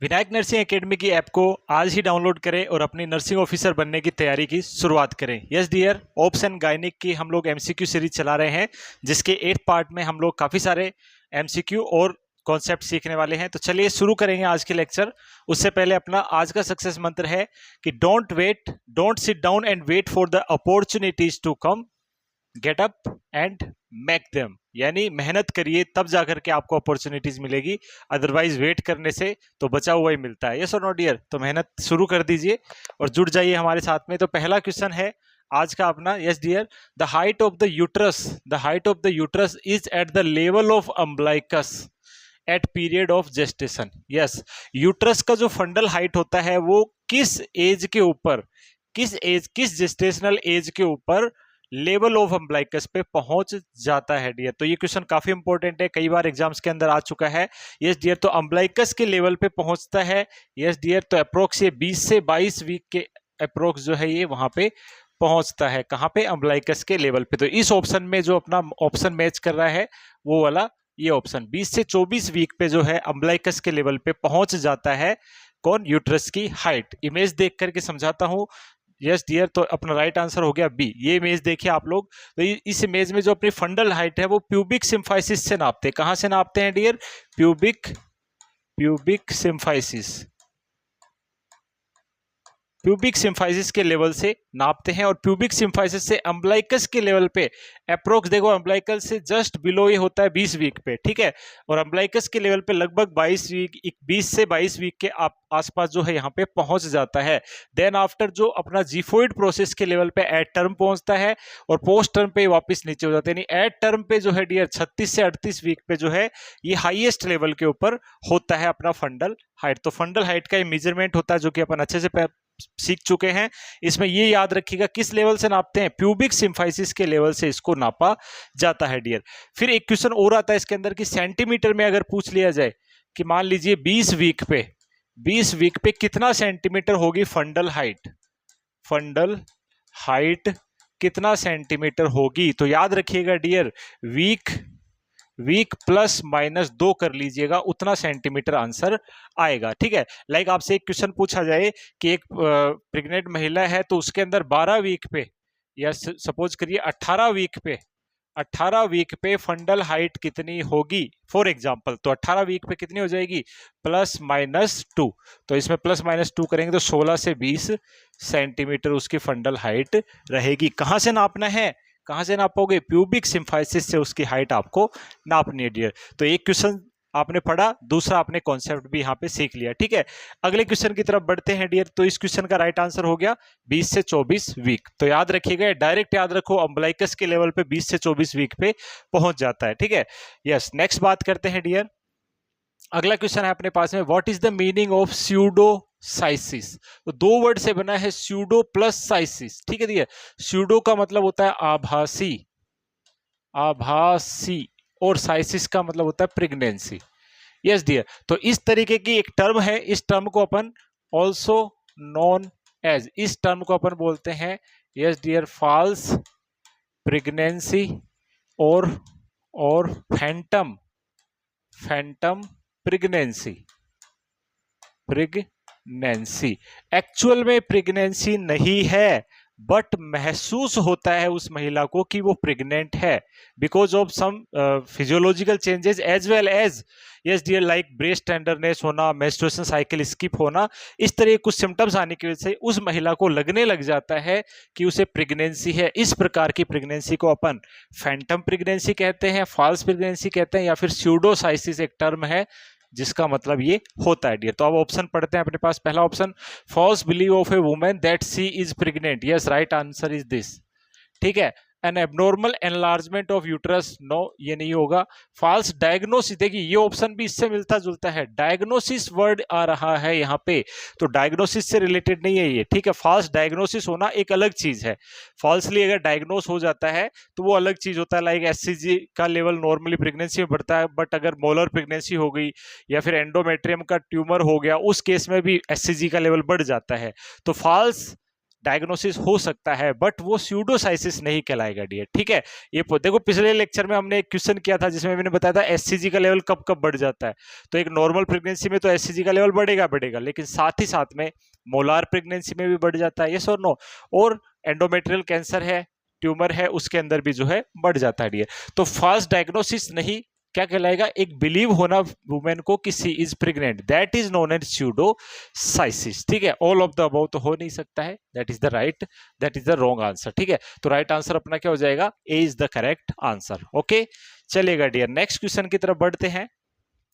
Vinayak nursing academy की app को आज ही डाउनलोड करें और अपनी नर्सिंग ऑफिसर बनने की तैयारी की शुरुआत करें। Yes dear, obs and gynaec की हम लोग एमसीक्यू सीरीज चला रहे हैं, जिसके 8th पार्ट में हम लोग काफ़ी सारे एमसीक्यू और कॉन्सेप्ट सीखने वाले हैं। तो चलिए शुरू करेंगे आज के लेक्चर। उससे पहले अपना आज का सक्सेस मंत्र है कि don't sit down and wait for the opportunities to come, get up and make them. यानी मेहनत करिए तब जाकर के आपको अपॉर्चुनिटीज मिलेगी, अदरवाइज वेट करने से तो बचा हुआ ही मिलता है। यस और नो डियर? तो मेहनत शुरू कर दीजिए और जुड़ जाइए हमारे साथ में। तो पहला क्वेश्चन है आज का अपना, yes dear, the height of the uterus is at the level of umbilicus at period of gestation. Yes, uterus का जो फंडल हाइट होता है वो किस एज के ऊपर, किस जेस्टेशनल एज के ऊपर लेवल ऑफ अम्बलाइकस पे पहुंच जाता है डियर। तो ये क्वेश्चन काफी इंपॉर्टेंट है, कई बार एग्जाम्स के अंदर आ चुका है। यस डियर, तो अम्बलाइकस के लेवल पे पहुंचता है। यस डियर, तो अप्रोक्स ये 20 से 22 वीक के अप्रोक्स जो है ये वहां पे पहुंचता है। कहाँ पे? अम्बलाइकस के लेवल पे। तो इस ऑप्शन में जो अपना ऑप्शन मैच कर रहा है वो वाला ये ऑप्शन 20 से 24 वीक पे जो है अम्बलाइकस के लेवल पे पहुंच जाता है। कौन? यूट्रस की हाइट। इमेज देख करके समझाता हूं। यस डियर, तो अपना राइट आंसर हो गया बी। ये इमेज देखिए आप लोग। तो इस इमेज में जो अपनी फंडल हाइट है वो प्यूबिक सिम्फाइसिस से नापते हैं। कहां से नापते हैं डियर? प्यूबिक सिम्फाइसिस के लेवल से नापते हैं। और प्यूबिक सिम्फाइसिस से अम्बलाइकस के लेवल पे अप्रोक्स, देखो अम्बलाइकस से जस्ट बिलो ये होता है 20 वीक पे, ठीक है। और अम्बलाइकस के लेवल पे लगभग 20 से 22 वीक के आसपास जो है यहाँ पे पहुंच जाता है। देन आफ्टर जो अपना जीफोइड प्रोसेस के लेवल पे एट टर्म पहुंचता है और पोस्ट टर्म पे वापस नीचे हो जाता है। यानी एट टर्म पे जो है डियर 36 से 38 वीक पे जो है ये हाईएस्ट लेवल के ऊपर होता है अपना फंडल हाइट। तो फंडल हाइट का ये मेजरमेंट होता है जो कि अपन अच्छे से सीख चुके हैं। इसमें ये याद रखिएगा किस लेवल से नापते हैं? प्यूबिक सिम्फाइसिस के लेवल से इसको नापा जाता है डियर। फिर एक क्वेश्चन और आता है इसके अंदर कि सेंटीमीटर में अगर पूछ लिया जाए कि मान लीजिए 20 वीक पे कितना सेंटीमीटर होगी फंडल हाइट कितना सेंटीमीटर होगी? तो याद रखिएगा डियर, वीक प्लस माइनस 2 कर लीजिएगा, उतना सेंटीमीटर आंसर आएगा, ठीक है। लाइक आपसे एक क्वेश्चन पूछा जाए कि एक प्रेग्नेंट महिला है तो उसके अंदर 12 वीक पे या सपोज करिए 18 वीक पे फंडल हाइट कितनी होगी फॉर एग्जांपल। तो 18 वीक पे कितनी हो जाएगी? Plus minus 2। तो इसमें प्लस माइनस 2 करेंगे तो 16 से 20 सेंटीमीटर उसकी फंडल हाइट रहेगी। कहां से नापना है? कहां से नापोगे? प्यूबिक सिम्फाइसिस से उसकी हाइट आपको नापनी है डियर। तो एक क्वेश्चन आपने पढ़ा, दूसरा आपने कॉन्सेप्ट भी यहाँ पे सीख लिया, ठीक है। अगले क्वेश्चन की तरफ बढ़ते हैं डियर। तो इस क्वेश्चन का राइट आंसर हो गया 20 से 24 वीक। तो याद रखिएगा, डायरेक्ट याद रखो, अम्बलाइकस के लेवल पे 20 से 24 वीक पे पहुंच जाता है, ठीक है। यस, नेक्स्ट बात करते हैं डियर। अगला क्वेश्चन है अपने पास में, what is the meaning of pseudocyesis? तो 2 वर्ड से बना है, स्यूडो प्लस साइसिस, ठीक है डियर। स्यूडो का मतलब होता है आभासी और साइसिस का मतलब होता है प्रेगनेंसी। यस डियर, तो इस तरीके की एक टर्म है, इस टर्म को अपन ऑल्सो नोन एज, इस टर्म को अपन बोलते हैं यस डियर फॉल्स प्रेगनेंसी और फैंटम प्रेगनेंसी। एक्चुअल में प्रेगनेंसी नहीं है, बट महसूस होता है उस महिला को कि वो प्रेग्नेंट है, because of some physiological changes as well as yes dear like breast tenderness होना, मेंस्ट्रुएशन साइकिल स्किप होना, इस तरह कुछ सिम्टम्स आने की वजह से उस महिला को लगने लग जाता है कि उसे प्रेगनेंसी है। इस प्रकार की प्रेगनेंसी को अपन फैंटम प्रेगनेंसी कहते हैं, फॉल्स प्रेगनेंसी कहते हैं, या फिर स्यूडोसाइसिस एक टर्म है जिसका मतलब ये होता है डियर। तो अब ऑप्शन पढ़ते हैं अपने पास। पहला option, false believe of a woman that she is pregnant. Yes, right answer is this, ठीक है। An abnormal enlargement of uterus, no, ये नहीं होगा। फॉल्स डायग्नोसिस, देखिए ये ऑप्शन भी इससे मिलता जुलता है, डायग्नोसिस वर्ड आ रहा है यहाँ पे, तो डायग्नोसिस से रिलेटेड नहीं है ये, ठीक है। फॉल्स डायग्नोसिस होना एक अलग चीज है, फॉल्सली अगर डायग्नोस हो जाता है तो वो अलग चीज होता है। लाइक एससीजी का लेवल नॉर्मली प्रेगनेंसी में बढ़ता है, बट अगर मोलर प्रेगनेंसी हो गई या फिर एंडोमेट्रियम का ट्यूमर हो गया, उस केस में भी एससीजी का लेवल बढ़ जाता है। तो फॉल्स डायग्नोसिस हो सकता है, बट वो स्यूडोसाइसिस नहीं कहलाएगा डियर। ठीक है, ये देखो पिछले लेक्चर में हमने एक क्वेश्चन किया था जिसमें मैंने बताया था एससीजी का लेवल कब कब बढ़ जाता है। तो एक नॉर्मल प्रेगनेंसी में तो एससीजी का लेवल बढ़ेगा, लेकिन साथ ही साथ में मोलार प्रेगनेंसी में भी बढ़ जाता है, यस और नो। और एंडोमेट्रियल कैंसर है, ट्यूमर है, उसके अंदर भी जो है बढ़ जाता है डियर। तो फास्ट डायग्नोसिस नहीं, क्या कहलाएगा, एक बिलीव होना वुमेन को कि she is pregnant, that is known as pseudocyesis. ठीक है, ऑल ऑफ द अबव तो हो नहीं सकता है, that is the wrong answer. ठीक है, तो राइट आंसर अपना क्या हो जाएगा, A is the correct answer. Okay, चलिएगा डियर, नेक्स्ट क्वेश्चन की तरफ बढ़ते हैं।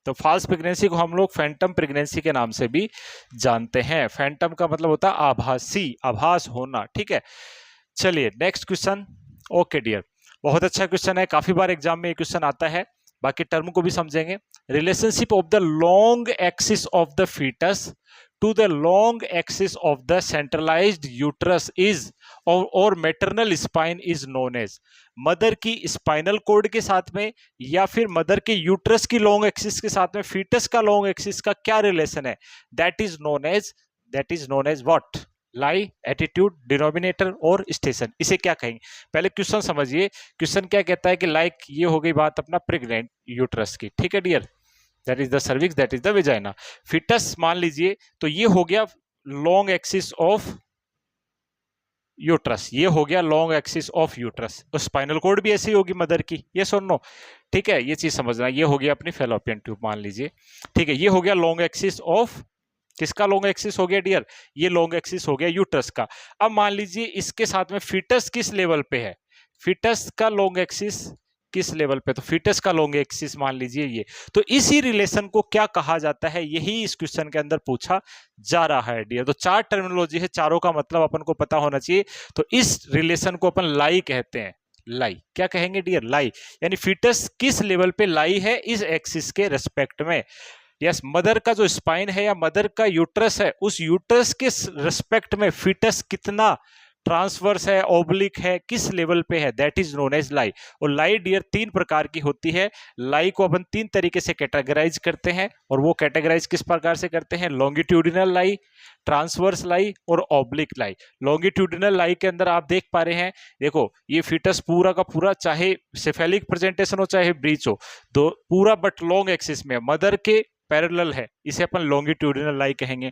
तो फॉल्स प्रेगनेंसी को हम लोग फैंटम प्रेगनेंसी के नाम से भी जानते हैं। फैंटम का मतलब होता है आभासी, आभास होना। ठीक है, चलिए नेक्स्ट क्वेश्चन। ओके डियर, बहुत अच्छा क्वेश्चन है, काफी बार एग्जाम में ये क्वेश्चन आता है, बाकी टर्म को भी समझेंगे। Relationship of the long axis of the fetus to the long axis of the centralized uterus is और maternal spine is known as. Mother की स्पाइनल कोड के साथ में या फिर मदर के यूट्रस की लॉन्ग एक्सिस के साथ में फीटस का लॉन्ग एक्सिस का क्या रिलेशन है, that is known as what, lie, attitude, denominator और स्टेशन। इसे क्या कहेंगे, पहले क्वेश्चन समझिए। क्वेश्चन क्या कहता है कि लाइक ये हो गई बात अपना प्रेग्नेंट यूट्रस की। ठीक है dear, that is the cervix, that is the vagina. Fetus मान लीजिए, तो ये हो गया लॉन्ग एक्सिस ऑफ यूट्रस, ये हो गया लॉन्ग एक्सिस ऑफ यूट्रस। तो स्पाइनल कोड भी ऐसी होगी मदर की, ये सुन नो। ठीक है, ये चीज समझना। ये हो गया अपनी फेलोपियन ट्यूब मान लीजिए। ठीक है, ये हो गया लॉन्ग एक्सिस ऑफ, किसका लॉन्ग एक्सिस हो गया डियर, ये लॉन्ग एक्सिस हो गया यूट्रस का। अब मान लीजिए इसके साथ में फीटस किस लेवल पे है, फीटस का लॉन्ग एक्सिस किस लेवल पे, तो फीटस का लॉन्ग एक्सिस मान लीजिए ये। तो इसी रिलेशन को क्या कहा जाता है, यही इस क्वेश्चन के अंदर पूछा जा रहा है डियर। तो चार टर्मिनोलॉजी है, चारों का मतलब अपन को पता होना चाहिए। तो इस रिलेशन को अपन लाई कहते हैं, लाई क्या कहेंगे डियर, लाई, यानी फीटस किस लेवल पे लाई है इस एक्सिस के रेस्पेक्ट में। यस, मदर का जो स्पाइन है या मदर का यूट्रस है, उस यूट्रस के रेस्पेक्ट में फीटस कितना ट्रांसवर्स है, ओब्लिक है, किस लेवल पे है, दैट इज नोन एज लाई। और लाई डियर तीन प्रकार की होती है। लाई को अपन तीन तरीके से कैटेगराइज करते हैं, और वो कैटेगराइज किस प्रकार से करते हैं, लॉन्गिट्यूडिनल लाई, ट्रांसवर्स लाई और ऑब्लिक लाई। लॉन्गिट्यूडिनल लाई के अंदर आप देख पा रहे हैं, देखो ये फीटस पूरा का पूरा, चाहे सेफेलिक प्रेजेंटेशन हो चाहे ब्रीच हो, दो पूरा बट लॉन्ग एक्सिस में मदर के पैरेलल है, इसे अपन लॉन्गिट्यूडिनल लाई कहेंगे।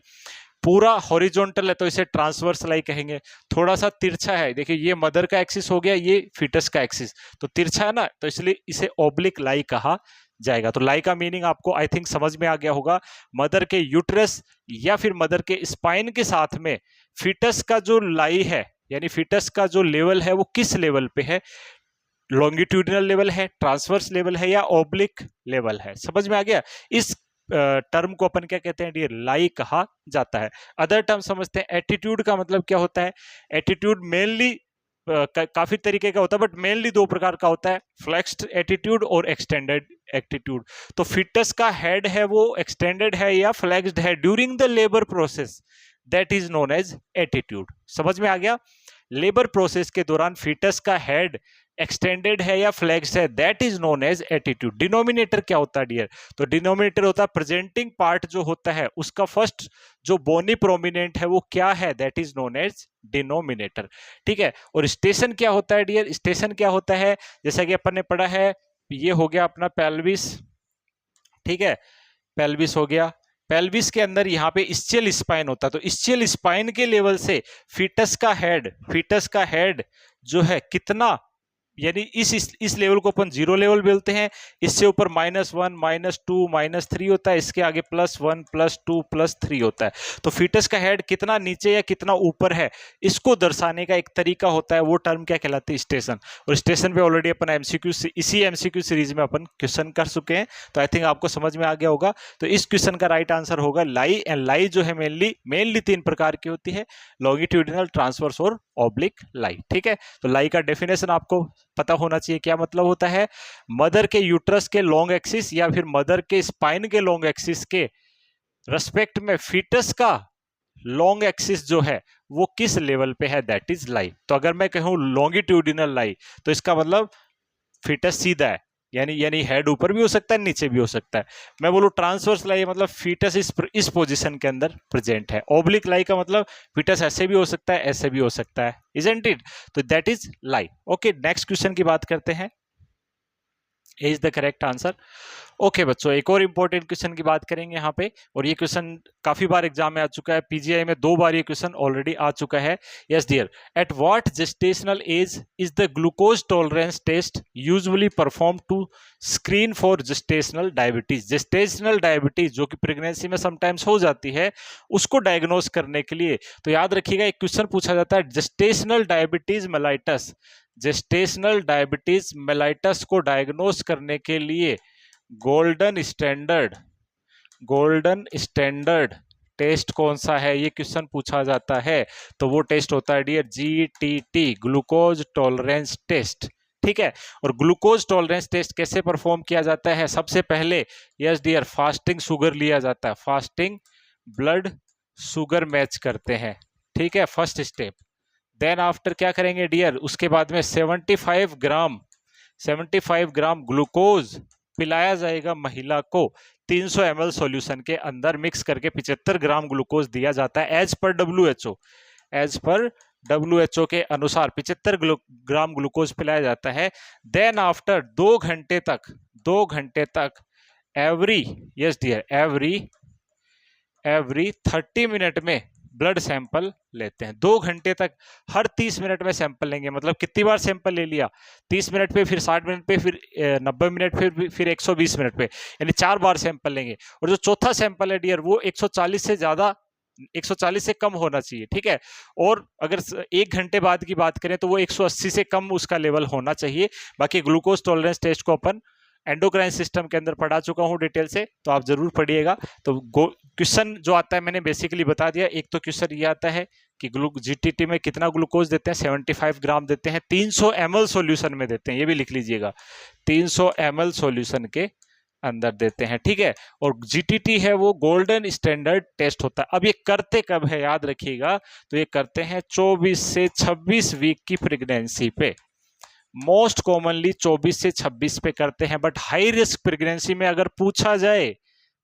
पूरा हॉरिजॉन्टल है तो इसे ट्रांसवर्स लाई कहेंगे। थोड़ा सा तिरछा है, देखिए ये मदर का एक्सिस हो गया, ये फीटस का एक्सिस, तो तिरछा है ना, तो इसलिए इसे ओब्लिक लाई कहा जाएगा। तो लाई का मीनिंग आपको आई थिंक समझ में आ गया होगा। मदर के यूट्रस या फिर मदर के स्पाइन के साथ में फीटस का जो लाई है, यानी फीटस का जो लेवल है वो किस लेवल पे है, लॉन्गिट्यूडिनल लेवल है, ट्रांसवर्स लेवल है या ओब्लिक लेवल है। समझ में आ गया। इस टर्म को अपन क्या कहते हैं डियर, लाई कहा जाता है। अदर टर्म समझते हैं। एटीट्यूड का मतलब क्या होता है, एटीट्यूड मेनली काफी तरीके का होता है, बट मेनली दो प्रकार का होता है, फ्लेक्स्ड एटीट्यूड और एक्सटेंडेड एटीट्यूड। तो फिटस का हेड है वो एक्सटेंडेड है या फ्लेक्स्ड है during the labour process, that is known as attitude. समझ में आ गया। लेबर प्रोसेस के दौरान फीटस का हेड एक्सटेंडेड है या फ्लेक्स्ड है, that is known as attitude. Denominator क्या होता है डियर, तो डिनोमिनेटर होता है प्रेजेंटिंग पार्ट जो होता है उसका फर्स्ट जो बोनी प्रोमिनेंट है वो क्या है, that is known as denominator. ठीक है, और स्टेशन क्या होता है डियर, स्टेशन क्या होता है, जैसा कि अपन ने पढ़ा है, ये हो गया अपना पेल्विस। ठीक है, पेल्विस हो गया, पेल्विस के अंदर यहाँ पे स्चेल स्पाइन होता है, तो स्चेल स्पाइन के लेवल से फीटस का हेड जो है कितना, यानी इस लेवल को अपन जीरो लेवल बोलते हैं। इससे ऊपर -1 -2 -3 होता है, इसके आगे +1 +2 +3 होता है। तो फीटस का हेड कितना नीचे या कितना ऊपर है, इसको दर्शाने का एक तरीका होता है, वो टर्म क्या कहलाती है, स्टेशन। और स्टेशन पे ऑलरेडी अपन एमसीक्यू इसी एमसीक्यू सीरीज में अपन क्वेश्चन कर चुके हैं, तो आई थिंक आपको समझ में आ गया होगा। तो इस क्वेश्चन का राइट आंसर होगा लाई। एंड लाई जो है मेनली तीन प्रकार की होती है, लॉन्गिट्यूडिनल, ट्रांसवर्स और ऑब्लिक लाई। ठीक है, तो लाई का डेफिनेशन आपको पता होना चाहिए, क्या मतलब होता है, मदर के यूट्रस के लॉन्ग एक्सिस या फिर मदर के स्पाइन के लॉन्ग एक्सिस के रेस्पेक्ट में फीटस का लॉन्ग एक्सिस जो है वो किस लेवल पे है, दैट इज लाई। तो अगर मैं कहूं लॉन्गिट्यूडिनल लाई, तो इसका मतलब फीटस सीधा है, यानी हेड ऊपर भी हो सकता है, नीचे भी हो सकता है। मैं बोलूँ ट्रांसवर्स लाई मतलब फीटस इस पोजीशन के अंदर प्रेजेंट है। ओब्लिक लाई का मतलब फीटस ऐसे भी हो सकता है, ऐसे भी हो सकता है, इजंट इट? तो that is lie. Okay, next question की बात करते हैं। Is the correct answer. Okay बच्चों, एक और इंपॉर्टेंट क्वेश्चन की बात करेंगे यहाँ पे, और ये क्वेश्चन काफी बार एग्जाम में आ चुका है, पीजीआई में 2 बार ये क्वेश्चन ऑलरेडी आ चुका है। Yes dear, at what gestational age is the glucose tolerance test usually perform to screen for gestational diabetes? Gestational diabetes जो कि प्रेगनेंसी में समटाइम्स हो जाती है, उसको डायग्नोज करने के लिए, तो याद रखिएगा एक क्वेश्चन पूछा जाता है gestational diabetes mellitus. Gestational diabetes mellitus को डायग्नोज करने के लिए गोल्डन स्टैंडर्ड टेस्ट कौन सा है, ये क्वेश्चन पूछा जाता है। तो वो टेस्ट होता है dear GTT, glucose tolerance test. ठीक है, और ग्लूकोज टॉलरेंस टेस्ट कैसे परफॉर्म किया जाता है? सबसे पहले यस डियर फास्टिंग शुगर लिया जाता है, फास्टिंग ब्लड शुगर मैच करते हैं। ठीक है, फर्स्ट स्टेप। देन आफ्टर क्या करेंगे डियर, उसके बाद में 75 ग्राम ग्लूकोज पिलाया जाएगा महिला को 300 ml सॉल्यूशन के अंदर मिक्स करके। 75 ग्राम ग्लूकोज दिया जाता है एज पर WHO के अनुसार 75 ग्राम ग्लूकोज पिलाया जाता है। देन आफ्टर 2 घंटे तक एवरी 30 मिनट में ब्लड सैंपल लेते हैं। 2 घंटे तक हर 30 मिनट में सैंपल लेंगे। मतलब कितनी बार सैंपल ले लिया? 30 मिनट पे, फिर 60 मिनट पे, फिर 90 मिनट पे, फिर 120 मिनट पे, यानी 4 बार सैंपल लेंगे। और जो चौथा सैंपल है डियर, वो 140 से कम होना चाहिए। ठीक है, और अगर 1 घंटे बाद की बात करें तो वो 180 से कम उसका लेवल होना चाहिए। बाकी ग्लूकोज टॉलरेंस टेस्ट को अपन एंडोक्राइन सिस्टम के अंदर पढ़ा चुका हूं डिटेल से, तो आप जरूर पढ़िएगा। तो क्वेश्चन जो आता है मैंने बेसिकली बता दिया। एक तो क्वेश्चन ये आता है कि जीटीटी में कितना ग्लूकोज देते हैं, 75 ग्राम देते हैं, 300 ml सॉल्यूशन में देते हैं, ये भी लिख लीजिएगा, 300 ml सॉल्यूशन के अंदर देते हैं। ठीक है, और जीटीटी है वो गोल्डन स्टैंडर्ड टेस्ट होता है। अब ये करते कब है याद रखिएगा, तो ये करते हैं 24 से 26 वीक की प्रेगनेंसी पे। मोस्ट कॉमनली 24 से 26 पे करते हैं, बट हाई रिस्क प्रेगनेंसी में अगर पूछा जाए,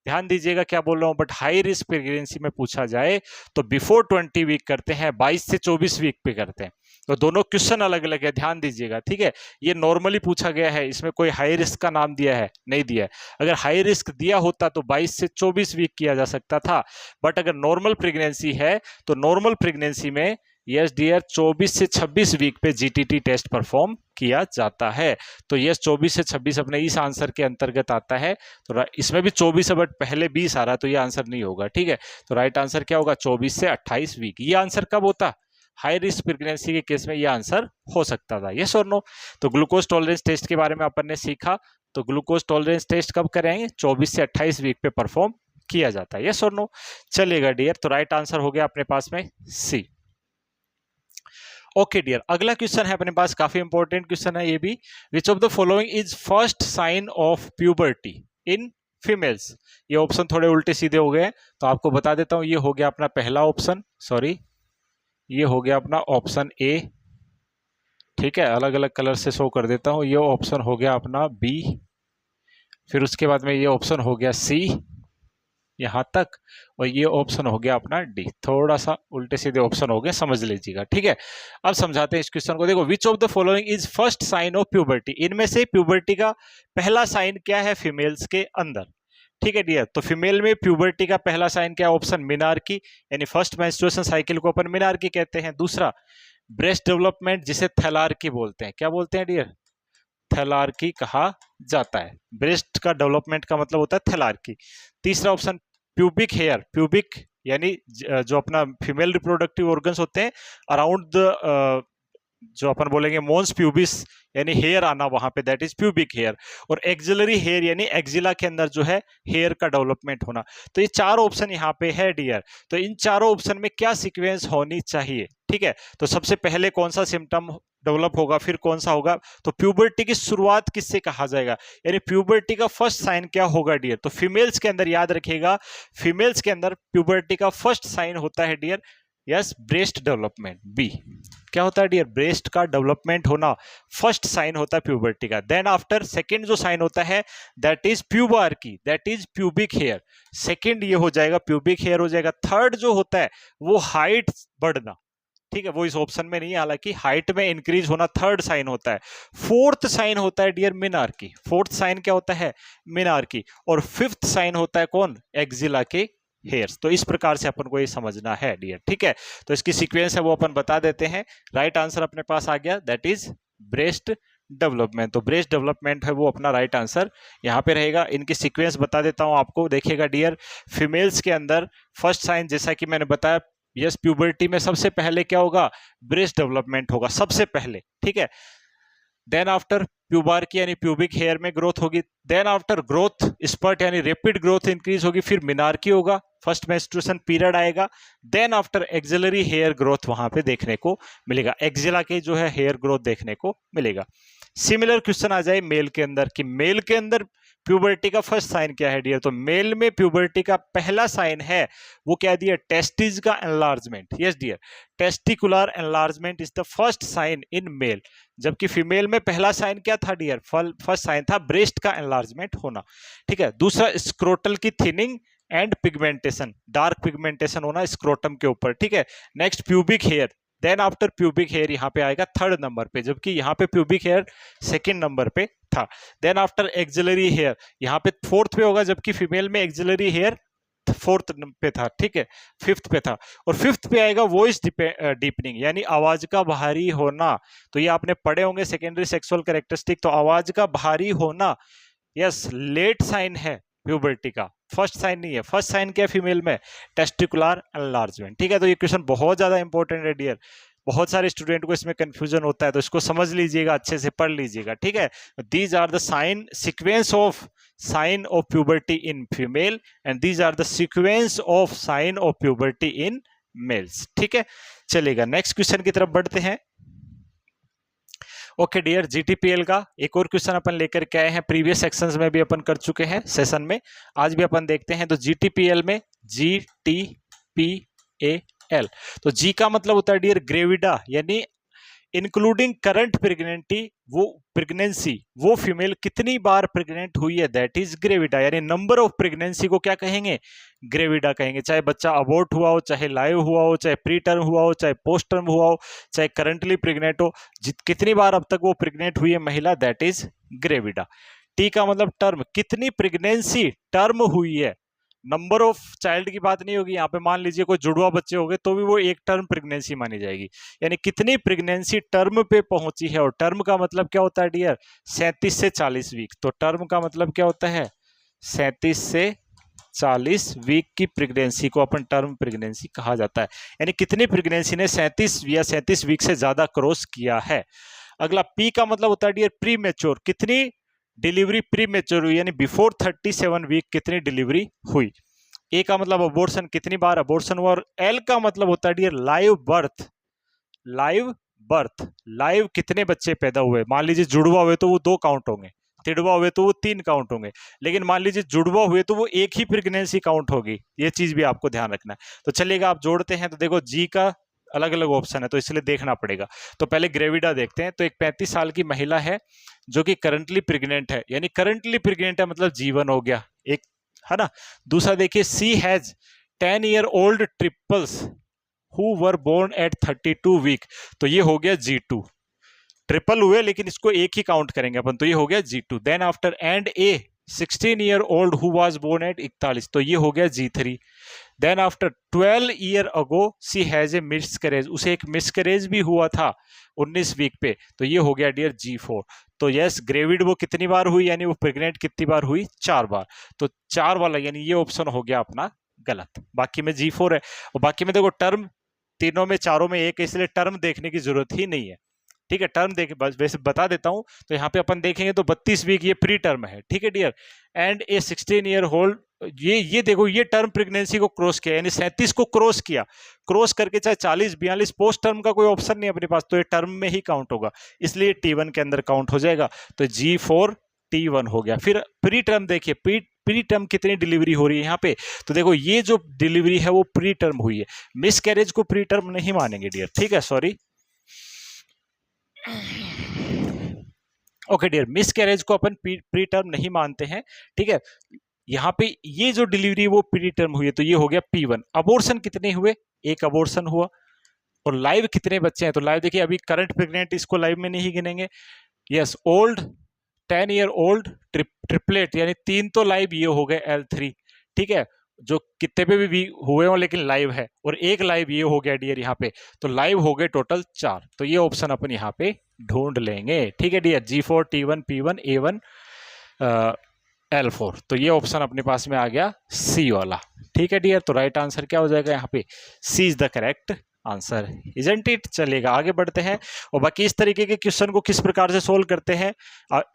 ध्यान दीजिएगा क्या बोल रहा हूं, बट हाई रिस्क प्रेगनेंसी में पूछा जाए तो बिफोर 20 वीक करते हैं, 22 से 24 वीक पे करते हैं। तो दोनों क्वेश्चन अलग अलग है, ध्यान दीजिएगा। ठीक है, ये नॉर्मली पूछा गया है, इसमें कोई हाई रिस्क का नाम दिया है नहीं दिया है। अगर हाई रिस्क दिया होता तो 22 से 24 वीक किया जा सकता था, बट अगर नॉर्मल प्रेगनेंसी है तो नॉर्मल प्रेगनेंसी में यस डियर 24 से 26 वीक पे जीटीटी टेस्ट परफॉर्म किया जाता है। तो यस 24 से 26 अपने इस आंसर के अंतर्गत आता है। तो इसमें भी 24 है बट पहले 20 आ रहा है, तो ये आंसर नहीं होगा। ठीक है, तो राइट आंसर क्या होगा, 24 से 28 वीक। ये आंसर कब होता? हाई रिस्क प्रेगनेंसी के केस में ये आंसर हो सकता था। यस और नो? तो ग्लूकोज टॉलरेंस टेस्ट के बारे में अपन ने सीखा। तो ग्लूकोज टॉलरेंस टेस्ट कब करेंगे? 24 से 28 वीक पे परफॉर्म किया जाता है। यस और नो? चलेगा डियर, तो राइट आंसर हो गया अपने पास में सी। ओके डियर, अगला क्वेश्चन है अपने पास, काफी इंपॉर्टेंट क्वेश्चन है ये भी। Which of the following is first sign of puberty in females? ये ऑप्शन थोड़े उल्टे सीधे हो गए, तो आपको बता देता हूं। ये हो गया अपना पहला ऑप्शन, सॉरी, ये हो गया अपना ऑप्शन ए। ठीक है, अलग अलग कलर से शो कर देता हूं। ये ऑप्शन हो गया अपना बी, फिर उसके बाद में ये ऑप्शन हो गया सी यहां तक, और ये ऑप्शन हो गया अपना डी। थोड़ा सा उल्टे सीधे ऑप्शन हो गए, समझ लीजिएगा। ठीक है, अब समझाते हैं इस क्वेश्चन को। देखो, which of the following is first sign of puberty? इनमें से प्यूबर्टी का पहला साइन क्या है फीमेल्स के अंदर? ठीक है डियर, तो फीमेल में प्यूबर्टी का पहला साइन क्या है? ऑप्शन मिनार्की, यानी फर्स्ट मेंस्ट्रुएशन साइकिल को अपन मिनार्की कहते हैं। दूसरा ब्रेस्ट डेवलपमेंट, जिसे थैलार्की बोलते हैं। क्या बोलते हैं डियर? थैलार्की कहा जाता है। ब्रेस्ट का डेवलपमेंट का मतलब होता है थैलार्की। तीसरा ऑप्शन प्यूबिक हेयर, प्यूबिक यानी जो अपना फीमेल रिप्रोडक्टिव ऑर्गन्स होते हैं अराउंड द जो अपन बोलेंगे मोन्स प्यूबिस, यानी हेयर आना वहां पे, दैट इज प्यूबिक हेयर। और एक्सिलरी हेयर यानी एक्जिला के अंदर जो है हेयर का डेवलपमेंट होना। तो ये 4 ऑप्शन यहाँ पे है डियर। तो इन चारों ऑप्शन में क्या सीक्वेंस होनी चाहिए? ठीक है, तो सबसे पहले कौन सा सिम्टम डेवलप होगा, फिर कौन सा होगा? तो प्यूबर्टी की शुरुआत किससे कहा जाएगा, यानी प्यूबर्टी का फर्स्ट साइन क्या होगा डियर? तो फीमेल्स के अंदर याद रखिएगा, फीमेल्स के अंदर प्यूबर्टी का फर्स्ट साइन होता है dear, yes, breast development, B. क्या होता है डियर, ब्रेस्ट का डेवलपमेंट होना फर्स्ट साइन होता है प्यूबर्टी का। देन आफ्टर सेकंड जो साइन होता है that is pubarche, that is pubic hair. Second ये हो जाएगा प्यूबिक हेयर हो जाएगा। थर्ड जो होता है वो हाइट बढ़ना, ठीक है, वो इस ऑप्शन में नहीं है, हालांकि हाइट में इंक्रीज होना थर्ड साइन होता है। फोर्थ साइन होता है डियर मिनार्की, फोर्थ साइन क्या होता है, मिनार्की। और फिफ्थ साइन होता है कौन, एक्जिला के हेयर्स। तो इस प्रकार से अपन को ये समझना है डियर, ठीक है। तो इसकी सीक्वेंस है वो अपन बता देते हैं। राइट आंसर अपने पास आ गया, दैट इज ब्रेस्ट डेवलपमेंट। तो ब्रेस्ट डेवलपमेंट है वो अपना राइट आंसर यहाँ पे रहेगा। इनकी सीक्वेंस बता देता हूँ आपको, देखिएगा डियर। फीमेल्स के अंदर फर्स्ट साइन जैसा कि मैंने बताया, यस प्यूबर्टी में सबसे पहले क्या होगा, ब्रेस्ट डेवलपमेंट होगा सबसे पहले, ठीक है। देन आफ्टर प्यूबार्की यानी प्यूबिक हेयर में ग्रोथ होगी। देन आफ्टर ग्रोथ स्पर्ट यानी रैपिड ग्रोथ इंक्रीज होगी, फिर मिनार्की होगा, फर्स्ट मेंस्ट्रुएशन पीरियड आएगा। Then after axillary hair growth वहां पे देखने को मिलेगा, एक्जिला के जो है हेयर ग्रोथ देखने को मिलेगा। सिमिलर क्वेश्चन आ जाए मेल के अंदर कि मेल के अंदर प्यूबर्टी का फर्स्ट साइन क्या है डियर। तो मेल में प्यूबर्टी का पहला साइन है वो क्या दिया, टेस्टिस का enlargement. Yes dear, testicular enlargement is the first sign in male. जबकि फीमेल में पहला साइन क्या था डियर, फर्स्ट साइन था ब्रेस्ट का एनलार्जमेंट होना, ठीक है। दूसरा स्क्रोटल की thinning and pigmentation, dark pigmentation होना स्क्रोटम के ऊपर, ठीक है। Next pubic hair, then after pubic hair यहाँ पे आएगा थर्ड नंबर पे, जबकि यहाँ पे प्यूबिक हेयर सेकंड नंबर पे था। देन आफ्टर एक्सिलरी हेयर यहाँ पे फोर्थ पे होगा, जबकि फीमेल में एक्सिलरी हेयर फोर्थ पे था, ठीक है, फिफ्थ पे था। और फिफ्थ पे आएगा वॉइस डीपनिंग यानी आवाज का भारी होना। तो ये आपने पढ़े होंगे सेकेंडरी सेक्सुअल कैरेक्टरिस्टिक, तो आवाज का भारी होना यस लेट साइन है प्यूबर्टी का, फर्स्ट साइन नहीं है। फर्स्ट साइन क्या है फीमेल में, टेस्टिकुलर एनलार्जमेंट, ठीक है। तो ये क्वेश्चन बहुत ज्यादा इंपॉर्टेंट है डियर, बहुत सारे स्टूडेंट को इसमें कंफ्यूजन होता है, तो इसको समझ लीजिएगा, अच्छे से पढ़ लीजिएगा, ठीक है। These are the sign sequence of sign of puberty in female and these are the sequence of sign of puberty in males, ठीक है। चलेगा नेक्स्ट क्वेश्चन की तरफ बढ़ते हैं। ओके डियर, जीटीपीएल का एक और क्वेश्चन अपन लेकर के आए हैं, प्रीवियस सेक्शंस में भी अपन कर चुके हैं सेशन में, आज भी अपन देखते हैं। तो जीटीपीएल में जीटीपीएल, तो जी का मतलब होता है डियर ग्रेविडा यानी इंक्लूडिंग करंट प्रेगनेंसी वो फीमेल कितनी बार प्रेग्नेंट हुई है, दैट इज ग्रेविडा। यानी नंबर ऑफ प्रेगनेंसी को क्या कहेंगे, ग्रेविडा कहेंगे। चाहे बच्चा अबॉर्ट हुआ हो, चाहे लाइव हुआ हो, चाहे प्री टर्म हुआ हो, चाहे पोस्ट टर्म हुआ हो, चाहे करंटली प्रेग्नेंट हो, कितनी बार अब तक वो प्रेग्नेंट हुई है महिला, दैट इज ग्रेविडा। टी का मतलब टर्म, कितनी प्रेगनेंसी टर्म हुई है। नंबर ऑफ चाइल्ड की बात नहीं होगी यहाँ पे, मान लीजिए कोई जुड़वा बच्चे हो गए तो भी वो एक टर्म प्रेगनेंसी मानी जाएगी, यानी कितनी प्रेगनेंसी टर्म पे पहुंची है। और टर्म का मतलब क्या होता है डियर, 37 से 40 वीक। तो टर्म का मतलब क्या होता है, 37 से 40 वीक की प्रेगनेंसी को अपन टर्म प्रेगनेंसी कहा जाता है। यानी कितनी प्रेगनेंसी ने 37 या 37 वीक से ज्यादा क्रॉस किया है। अगला पी का मतलब होता है डियर प्री मैच्योर, कितनी डिलीवरी प्री मैच्योर हुई, यानी बिफोर 37 वीक कितनी डिलीवरी हुई। ए का मतलब अबॉर्शन, कितनी बार अबॉर्शन हुआ। और एल का मतलब होता है dear live birth, live birth, live कितने बच्चे पैदा हुए। मान लीजिए जुड़वा हुए तो वो 2 काउंट होंगे, तिड़वा हुए तो वो 3 काउंट होंगे, लेकिन मान लीजिए जुड़वा हुए तो वो एक ही प्रेगनेंसी काउंट होगी। ये चीज भी आपको ध्यान रखना है। तो चलिएगा आप जोड़ते हैं, तो देखो जी का अलग अलग ऑप्शन है तो इसलिए देखना पड़ेगा। तो पहले ग्रेविडा देखते हैं। तो एक 35 साल की महिला है जो कि करंटली प्रेग्नेंट है, यानी करंटली प्रेग्नेंट है मतलब जीवन हो गया एक, है ना। दूसरा देखिए she has 10 year old triplets who were born at 32 week, तो ये हो गया G2। ट्रिपल हुए लेकिन इसको एक ही काउंट करेंगे अपन, तो ये हो गया G2। Then after and a 16 year old who was born at 41, तो ये हो गया G3। Then after 12 year ago she has a miscarriage, उसे एक मिसकैरेज भी हुआ था 19 वीक पे, तो ये हो गया डियर G4। तो यस ग्रेविड वो कितनी बार हुई, यानी वो प्रेग्नेंट कितनी बार हुई, 4 बार। तो 4 वाला यानी ये ऑप्शन हो गया अपना गलत। बाकी में G4 है। और बाकी में देखो टर्म तीनों में चारों में एक है, इसलिए टर्म देखने की जरूरत ही नहीं है, ठीक है। टर्म देख वैसे बता देता हूं, तो यहाँ पे अपन देखेंगे तो 32 वीक ये प्री टर्म है, ठीक है dear. And a 16 year old, ये देखो ये टर्म प्रेगनेंसी को क्रॉस किया, यानी 37 को क्रॉस किया, क्रॉस करके चाहे 40 42 पोस्ट टर्म का कोई ऑप्शन नहीं अपने पास, तो ये टर्म में ही काउंट होगा, इसलिए T1 के अंदर काउंट हो जाएगा। तो G4 T1 हो गया। फिर प्री टर्म देखिए, प्री टर्म कितनी डिलीवरी हो रही है यहाँ पे, तो देखो ये जो डिलीवरी है वो प्री टर्म हुई है, मिस कैरेज को प्री टर्म नहीं मानेंगे डियर, ठीक है, sorry. Okay dear, miscarriage को अपन प्री टर्म नहीं मानते हैं, ठीक है। यहाँ पे ये जो डिलीवरी वो प्री टर्म हुई है, तो ये हो गया P1। अबॉर्शन कितने हुए? एक अबॉर्शन हुआ। और लाइव कितने बच्चे हैं? तो लाइव देखिए, अभी करंट प्रेग्नेंट इसको लाइव में नहीं गिनेंगे। Yes, old 10 year old triplet, यानी 3 तो लाइव ये हो गए L3, ठीक है, जो कितने पे भी हुए हो लेकिन लाइव है, और एक लाइव ये हो गया डियर यहाँ पे, तो लाइव हो गए टोटल 4। तो ये ऑप्शन अपन यहाँ पे ढूंढ लेंगे, ठीक है dear. G4 T1 P1 A1 L4, तो ये ऑप्शन अपने पास में आ गया C वाला, ठीक है डियर। तो राइट आंसर क्या हो जाएगा यहाँ पे? C is the correct answer, isn't it. चलेगा, आगे बढ़ते हैं। और बाकी इस तरीके के क्वेश्चन को किस प्रकार से सोल्व करते हैं,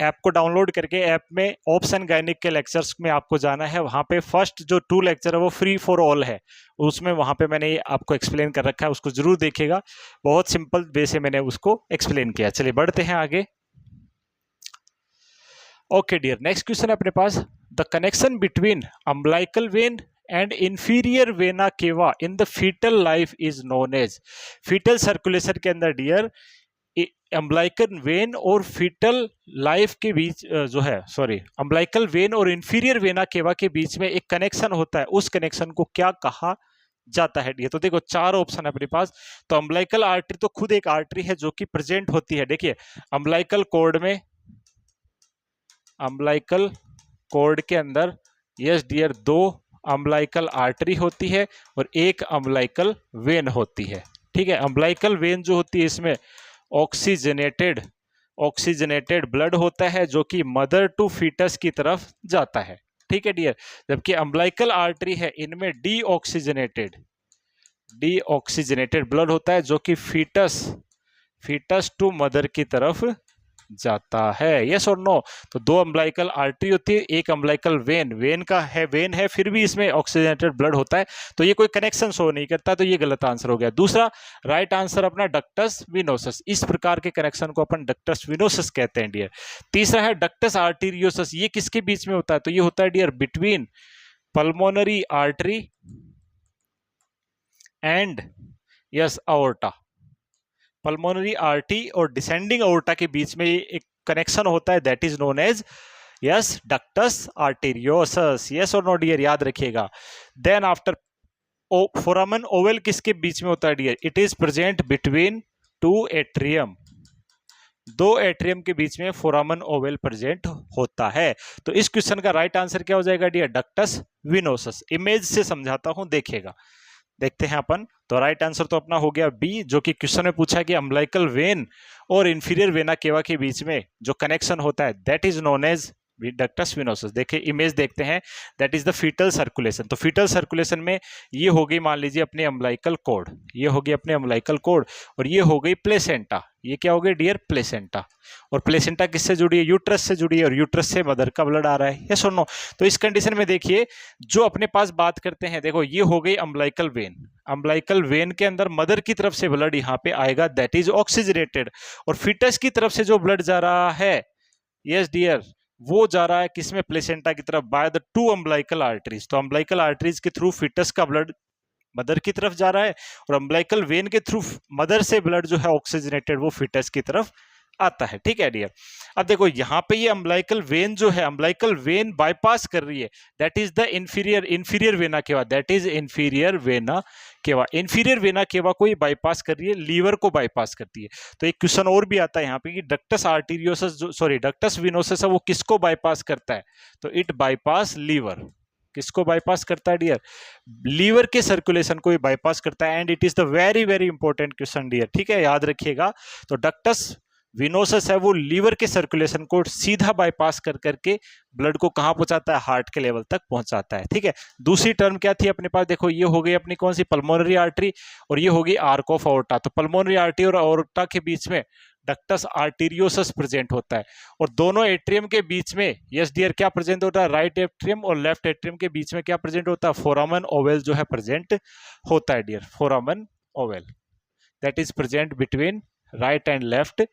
ऐप को डाउनलोड करके ऐप में ओब्स एंड गायनिक के लेक्चर्स में आपको जाना है। वहां पे फर्स्ट जो 2 लेक्चर है वो फ्री फॉर ऑल है, उसमें वहां पे मैंने आपको एक्सप्लेन कर रखा है, उसको जरूर देखिएगा। बहुत सिंपल वे से मैंने उसको एक्सप्लेन किया। चलिए बढ़ते हैं आगे। ओके डियर, नेक्स्ट क्वेश्चन है अपने पास। The connection between umbilical vein and inferior vena cava in the fetal life is known as. Fetal circulation के अंदर डियर अम्बिलिकल वेन और फीटल लाइफ के बीच जो है, सॉरी, अम्बिलिकल वेन और इंफीरियर वेना केवा के बीच में एक कनेक्शन होता है, उस कनेक्शन को क्या कहा जाता है? ये तो देखो 4 ऑप्शन है अपने पास। तो अम्बिलिकल आर्टरी तो खुद एक आर्टरी है जो कि प्रेजेंट होती है। देखिए, अम्बिलिकल कॉर्ड में, अम्बिलिकल कॉर्ड के अंदर, यस डियर, 2 अम्बिलिकल आर्टरी होती है और 1 अम्बिलिकल वेन होती है, ठीक है। अम्बिलिकल वेन जो होती है, इसमें ऑक्सीजनेटेड ब्लड होता है जो कि मदर टू फीटस की तरफ जाता है, ठीक है डियर। जबकि अम्बिलिकल आर्टरी है, इनमें डीऑक्सीजनेटेड ब्लड होता है जो कि फीटस टू मदर की तरफ जाता है। यस और नो? तो 2 अम्बिलिकल आर्टरी होती है, 1 अम्बिलिकल वेन है, फिर भी इसमें ऑक्सीजनेटेड ब्लड होता है, तो ये कोई कनेक्शन शो नहीं करता, तो ये गलत आंसर हो गया। दूसरा राइट आंसर अपना डक्टस विनोसस, इस प्रकार के कनेक्शन को अपन डक्टस विनोसस कहते हैं डियर। तीसरा है डक्टस आर्टीरियोसस, ये किसके बीच में होता है? तो ये होता है dear between pulmonary artery and yes aorta. Pulmonary artery और डिसेंडिंग अओर्टा के बीच में एक कनेक्शन होता है, that is known as yes ductus arteriosus. Yes और नो डियर, याद रखिएगा। देन आफ्टर फोरामन ओवल किसके बीच में होता है dear? It is present between 2 atrium, 2 atrium के बीच में फोरामन ओवल प्रेजेंट होता है। तो इस क्वेश्चन का राइट आंसर क्या हो जाएगा डियर? Ductus venosus. इमेज से समझाता हूं, देखिएगा, देखते हैं अपन। तो राइट आंसर तो अपना हो गया बी, जो कि क्वेश्चन में पूछा है कि अम्बिलिकल वेन और इंफीरियर वेना केवा के बीच में जो कनेक्शन होता है, that is known as ductus venosus. देखिए इमेज देखते हैं, that is the fetal circulation. तो फीटल सर्कुलेशन में ये हो गई, मान लीजिए अपने अम्बिलिकल कॉर्ड, ये हो गई अपने अम्बिलिकल कॉर्ड, और ये हो गई प्लेसेंटा। ये क्या हो गई डियर? प्लेसेंटा। और प्लेसेंटा किससे जुड़ी है? यूट्रस से जुड़ी है, और यूट्रस से मदर का ब्लड आ रहा है। यस और नो? तो इस कंडीशन में देखिए, जो अपने पास बात करते हैं, देखो ये हो गई अम्बिलिकल वेन। अम्बिलिकल वेन के अंदर मदर की तरफ से ब्लड यहाँ पे आएगा, दैट इज ऑक्सीजनेटेड। और फीटस की तरफ से जो ब्लड जा रहा है, यस डियर, वो जा रहा है किसमें? प्लेसेंटा की तरफ, बाय द 2 अम्बिलिकल आर्टरीज। तो अम्बिलिकल आर्टरीज के थ्रू फीटस का ब्लड मदर की तरफ जा रहा है, और अम्बिलिकल वेन के थ्रू मदर से ब्लड जो है ऑक्सीजनेटेड वो फीटस की तरफ आता है, ठीक है डियर। अब देखो यहाँ पे ये अम्बिलिकल वेन जो है, अम्बिलिकल वेन बाईपास कर रही है, that is the inferior vena केवा, दैट इज इंफीरियर वेना केवा। इंफीरियर वेना केवा को ये बाईपास कर रही है, लीवर को बाईपास करती है। तो एक क्वेश्चन और भी आता है यहाँ पे कि डक्टस आर्टीरियोसस डक्टस विनोसस है, वो किसको बाईपास करता है? तो इट बाईपास लीवर। किसको बाईपास करता है डियर? लीवर के सर्कुलेशन को बाईपास करता है, and it is the very very important question dear, ठीक है, याद रखिएगा। तो डक्टस विनोसस है, वो लीवर के सर्कुलेशन को सीधा बाईपास कर करके ब्लड को कहां पहुंचाता है? हार्ट के लेवल तक पहुंचाता है, ठीक है। दूसरी टर्म क्या थी अपने पास? देखो ये हो गई अपनी कौन सी? पल्मोनरी आर्टरी, और ये होगी आर्क ऑफ अओर्टा। तो पल्मोनरी आर्टरी और अओर्टा के बीच में डक्टस आर्टीरियोसस प्रेजेंट होता है, और दोनों एट्रियम के बीच में, यस डियर, क्या प्रेजेंट होता है? राइट एट्रियम और लेफ्ट एट्रियम के बीच में क्या प्रेजेंट होता है? फोरामन ओवल जो है प्रेजेंट होता है dear, foramen ovale, that is present between right and left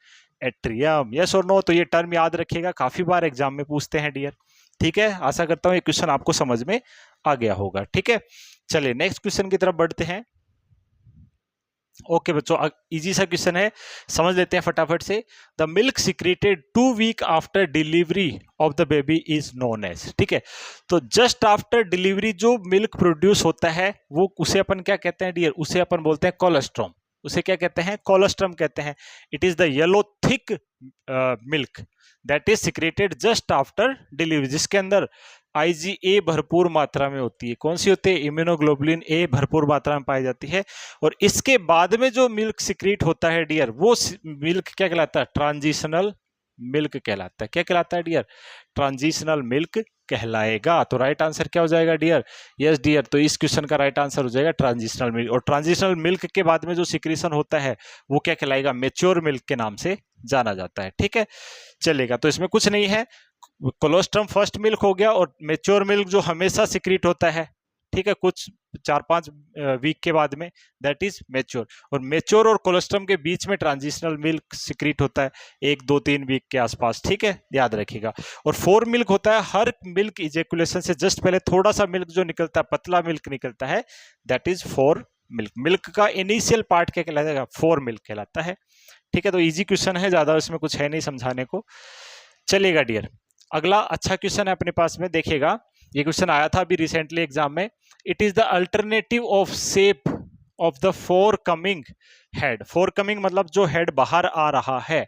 atrium. Yes और नो? तो ये टर्म याद रखिएगा, काफी बार एग्जाम में पूछते हैं डियर, ठीक है। आशा करता हूं ये क्वेश्चन आपको समझ में आ गया होगा, ठीक है। चलिए नेक्स्ट क्वेश्चन की तरफ बढ़ते हैं। ओके बच्चों, इजी सा क्वेश्चन है, समझ लेते हैं फटाफट से। The milk secreted 2 week after delivery of the baby is known as. ठीक है, तो जस्ट आफ्टर डिलीवरी जो मिल्क प्रोड्यूस होता है वो उसे अपन क्या कहते हैं डियर? उसे अपन बोलते हैं कोलेस्ट्रॉम। उसे क्या कहते हैं? कोलेस्ट्रॉम कहते हैं। It is the yellow thick milk that is secreted just after delivery, जिसके अंदर IgA भरपूर मात्रा में होती है। कौन सी होती है? इम्यूनोग्लोबुलिन ए भरपूर मात्रा में पाई जाती है। और इसके बाद में जो मिल्क सिक्रीट होता है डियर, वो मिल्क क्या कहलाता है? ट्रांजिशनल मिल्क कहलाता है। क्या कहलाता है डियर? ट्रांजिशनल मिल्क कहलाएगा। तो राइट आंसर क्या हो जाएगा डियर? यस डियर, तो इस क्वेश्चन का राइट आंसर हो जाएगा ट्रांजिशनल मिल्क। और ट्रांजिशनल मिल्क के बाद में जो सिक्रीशन होता है वो क्या कहलाएगा? मेच्योर मिल्क के नाम से जाना जाता है। ठीक है, चलेगा। तो इसमें कुछ नहीं है, कोलोस्ट्रम फर्स्ट मिल्क हो गया, और मेच्योर मिल्क जो हमेशा सिक्रीट होता है, ठीक है, कुछ 4-5 वीक के बाद में, दैट इज मेच्योर। और मेच्योर और कोलोस्ट्रम के बीच में ट्रांजिशनल मिल्क सिक्रीट होता है 1-2-3 वीक के आसपास। ठीक है, याद रखिएगा। और 4 मिल्क होता है, हर मिल्क इजेकुलेशन से जस्ट पहले थोड़ा सा मिल्क जो निकलता है, पतला मिल्क निकलता है, दैट इज 4 मिल्क। मिल्क का इनिशियल पार्ट क्या कहलाता है? 4 मिल्क कहलाता है। ठीक है, तो इजी क्वेश्चन है, ज्यादा इसमें कुछ है नहीं समझाने को। चलेगा डियर, अगला अच्छा क्वेश्चन है अपने पास में, देखिएगा। ये क्वेश्चन आया था अभी रिसेंटली एग्जाम में। It is the alternative of shape of the fore coming head. Fore coming मतलब जो हेड बाहर आ रहा है,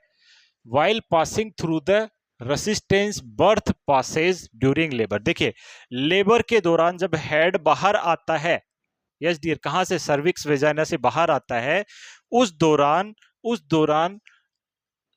while passing through the resistance birth passage during labour. देखिए, लेबर के दौरान जब हेड बाहर आता है, यस डियर, कहां से? सर्विक्स वेजाइना से बाहर आता है, उस दौरान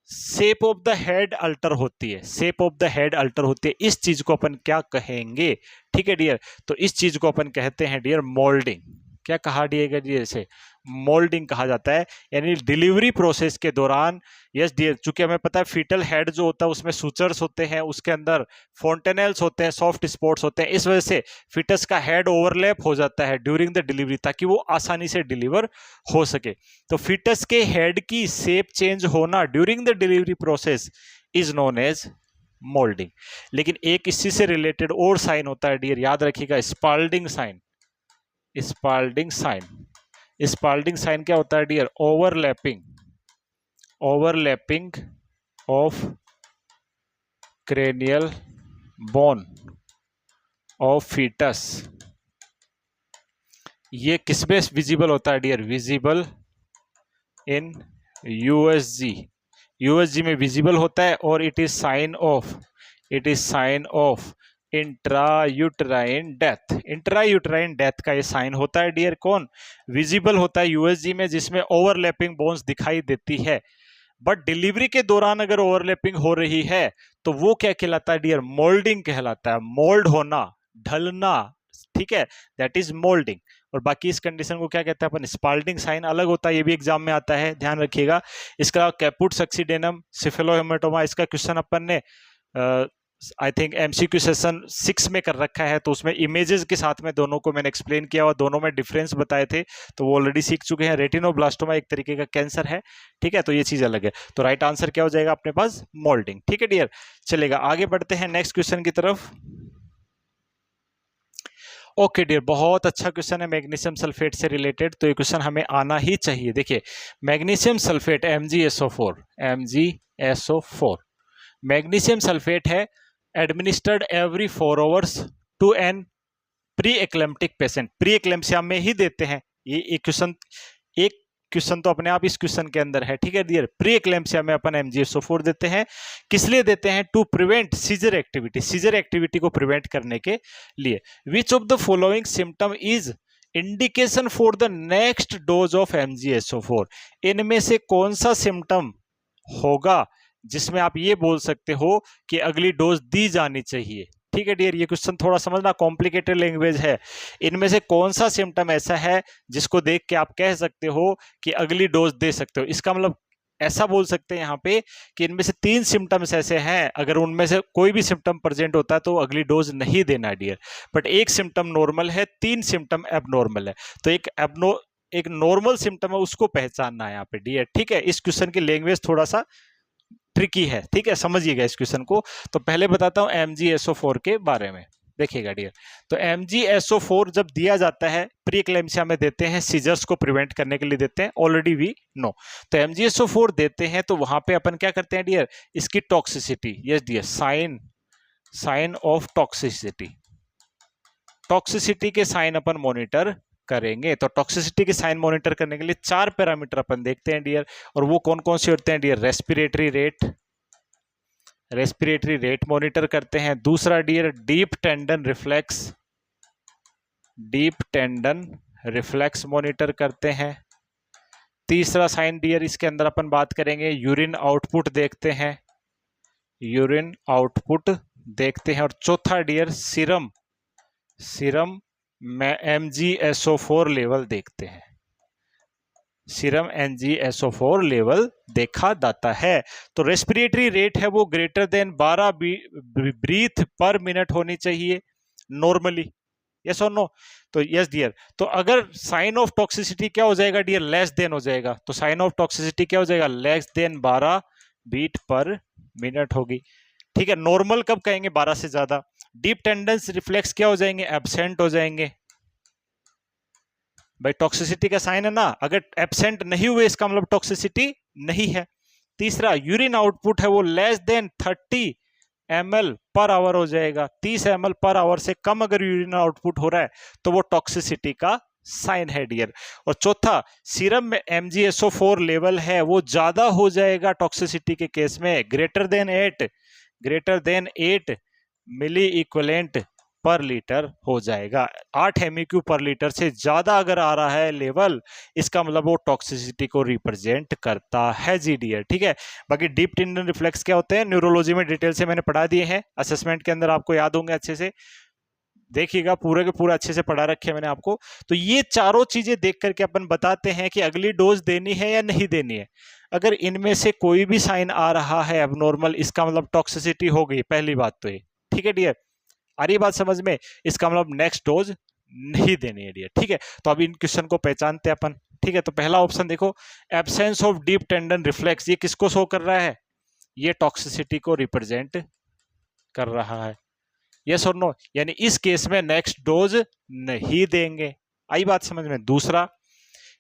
shape of the head alter होती है। Shape of the head alter होती है, इस चीज को अपन क्या कहेंगे? ठीक है डियर, तो इस चीज को अपन कहते हैं डियर मोल्डिंग। क्या कहा डियर? इसे मोल्डिंग कहा जाता है। यानी डिलीवरी प्रोसेस के दौरान, यस डियर, चूंकि हमें पता है फीटल हेड जो होता है उसमें सुचर्स होते हैं, उसके अंदर फोंटेनल्स होते हैं, सॉफ्ट स्पॉट्स होते हैं, इस वजह से फीटस का हेड ओवरलैप हो जाता है ड्यूरिंग द डिलीवरी, ताकि वो आसानी से डिलीवर हो सके। तो फीटस के हेड की शेप चेंज होना during the delivery process is known as moulding. लेकिन एक इसी से रिलेटेड और साइन होता है डियर, याद रखिएगा, Spalding sign. Spalding sign, Spalding sign क्या होता है dear? Overlapping of cranial bone of fetus. ये किसमें विजिबल होता है डियर? विजिबल इन यूएसजी में विजिबल होता है। और it is sign of intrauterine death का ये साइन होता है डियर। कौन विजिबल होता है? यूएसजी में, जिसमें ओवरलैपिंग बोन्स दिखाई देती है। बट डिलीवरी के दौरान अगर ओवरलैपिंग हो रही है तो वो क्या कहलाता है डियर? मोल्डिंग कहलाता है। मोल्ड होना, ढलना, ठीक है, दैट इज मोल्डिंग। और बाकी इस कंडीशन को क्या कहते हैं अपन? स्पाल्डिंग साइन अलग होता है, ये भी एग्जाम में आता है, ध्यान रखिएगा। इसका अलावा कैपुट सक्सीडेनम, सिफेलोहेमेटोमा, इसका क्वेश्चन अपन ने आई थिंक MCQ सेशन 6 में कर रखा है, तो उसमें इमेजेस के साथ में दोनों को मैंने एक्सप्लेन किया और दोनों में डिफरेंस बताए थे, तो वो ऑलरेडी सीख चुके हैं। रेटिनोब्लास्टोमा एक तरीके का कैंसर है, ठीक है, तो ये चीज अलग है। तो राइट आंसर क्या हो जाएगा अपने पास? मोल्डिंग। ठीक है डियर, चलेगा, आगे बढ़ते हैं नेक्स्ट क्वेश्चन की तरफ। ओके डियर, बहुत अच्छा क्वेश्चन है मैग्नीशियम सल्फेट से रिलेटेड, तो ये क्वेश्चन हमें आना ही चाहिए। देखिए, magnesium sulphate MgSO4, magnesium sulphate है, administered every 4 hours to an pre eclamptic patient. Pre eclampsia में ही देते हैं ये। एक क्वेश्चन तो अपने आप इस क्वेश्चन के अंदर है, ठीक है डियर। प्री एक्लेम्पसिया में अपन MgSO4 देते हैं, किस लिए देते हैं? टू प्रिवेंट सीजर एक्टिविटी को प्रिवेंट करने के लिए। विच of the following symptom is indication for the next dose of MgSO4? इनमें से कौन सा सिम्टम होगा जिसमें आप ये बोल सकते हो कि अगली डोज दी जानी चाहिए? ठीक है डियर, ये क्वेश्चन थोड़ा समझना कॉम्प्लिकेटेड लैंग्वेज है। इनमें से कौन सा सिम्टम ऐसा है जिसको देख के आप कह सकते हो कि अगली डोज दे सकते हो? इसका मतलब ऐसा बोल सकते हैं यहाँ पे कि इनमें से 3 सिम्टम्स ऐसे हैं, अगर उनमें से कोई भी सिम्टम प्रेजेंट होता है तो अगली डोज नहीं देना डियर। बट एक सिम्टम नॉर्मल है, 3 सिम्टम एबनॉर्मल है, तो एक नॉर्मल सिम्टम है, उसको पहचानना है यहाँ पे डियर। ठीक है, इस क्वेश्चन की लैंग्वेज थोड़ा सा ट्रिकी है, ठीक है, समझिएगा इस क्वेश्चन को। तो पहले बताता हूं MgSO4 के बारे में। देखिएगा डियर, तो MgSO4 जब दिया जाता है प्री एक्लेम्पसिया में देते हैं, सीजर्स को प्रिवेंट करने के लिए देते हैं, ऑलरेडी वी नो। तो MgSO4 देते हैं तो वहां पे अपन क्या करते हैं डियर, इसकी toxicity, yes dear, sign of toxicity, toxicity के साइन अपन मॉनिटर करेंगे। तो टॉक्सिसिटी के साइन मॉनिटर करने के लिए 4 पैरामीटर अपन देखते हैं डियर, और वो कौन कौन से होते हैं डियर, रेस्पिरेटरी रेट मॉनिटर करते हैं। दूसरा dear deep tendon reflex monitor करते हैं। तीसरा साइन डियर इसके अंदर अपन बात करेंगे यूरिन आउटपुट देखते हैं, और चौथा डियर सीरम में MgSO4 लेवल देखते हैं, सीरम MgSO4 लेवल देखा जाता है। तो रेस्पिरेटरी रेट है वो greater than 12 breath per minute होनी चाहिए नॉर्मली, यस और नो। तो यस डियर, तो अगर साइन ऑफ टॉक्सिसिटी क्या हो जाएगा डियर, लेस देन हो जाएगा। तो साइन ऑफ टॉक्सिसिटी क्या हो जाएगा, less than 12 beat per minute होगी, ठीक है। नॉर्मल कब कहेंगे, 12 से ज्यादा। डीप टेंडेंस रिफ्लेक्स क्या हो जाएंगे, एब्सेंट हो जाएंगे। भाई टॉक्सिसिटी का साइन है ना, अगर एब्सेंट नहीं हुए इसका मतलब टॉक्सिसिटी नहीं है। तीसरा यूरिन आउटपुट है वो less than 30 ml per hour हो जाएगा, 30 ml पर आवर से कम अगर यूरिन आउटपुट हो रहा है तो वो टॉक्सिसिटी का साइन है डियर। और चौथा, सीरम में MgSO4 लेवल है वो ज्यादा हो जाएगा टॉक्सिसिटी के केस में, ग्रेटर देन 8 मिली इक्विवेलेंट पर लीटर हो जाएगा। 8 MEQ पर लीटर से ज्यादा अगर आ रहा है लेवल, इसका मतलब वो टॉक्सिसिटी को रिप्रेजेंट करता है जी डियर, ठीक है। बाकी डीप टेंडन रिफ्लेक्स क्या होते हैं, न्यूरोलॉजी में डिटेल से मैंने पढ़ा दिए हैं, असेसमेंट के अंदर आपको याद होंगे, अच्छे से देखिएगा, पूरे के पूरा अच्छे से पढ़ा रखे हैं मैंने आपको। तो ये चारों चीजें देख करके अपन बताते हैं कि अगली डोज देनी है या नहीं देनी है। अगर इनमें से कोई भी साइन आ रहा है एबनॉर्मल, इसका मतलब टॉक्सिसिटी हो गई, पहली बात तो ये, ठीक है डियर। आ रही बात समझ में, इसका मतलब नेक्स्ट डोज नहीं देनी है डियर, ठीक है। तो अब इन क्वेश्चन को पहचानते हैं अपन, ठीक है। तो पहला ऑप्शन देखो, absence of deep tendon reflex, ये किसको शो कर रहा है, ये टॉक्सिसिटी को रिप्रेजेंट कर रहा है, यस और नो। यानी इस केस में नेक्स्ट डोज नहीं देंगे, आई बात समझ में। दूसरा,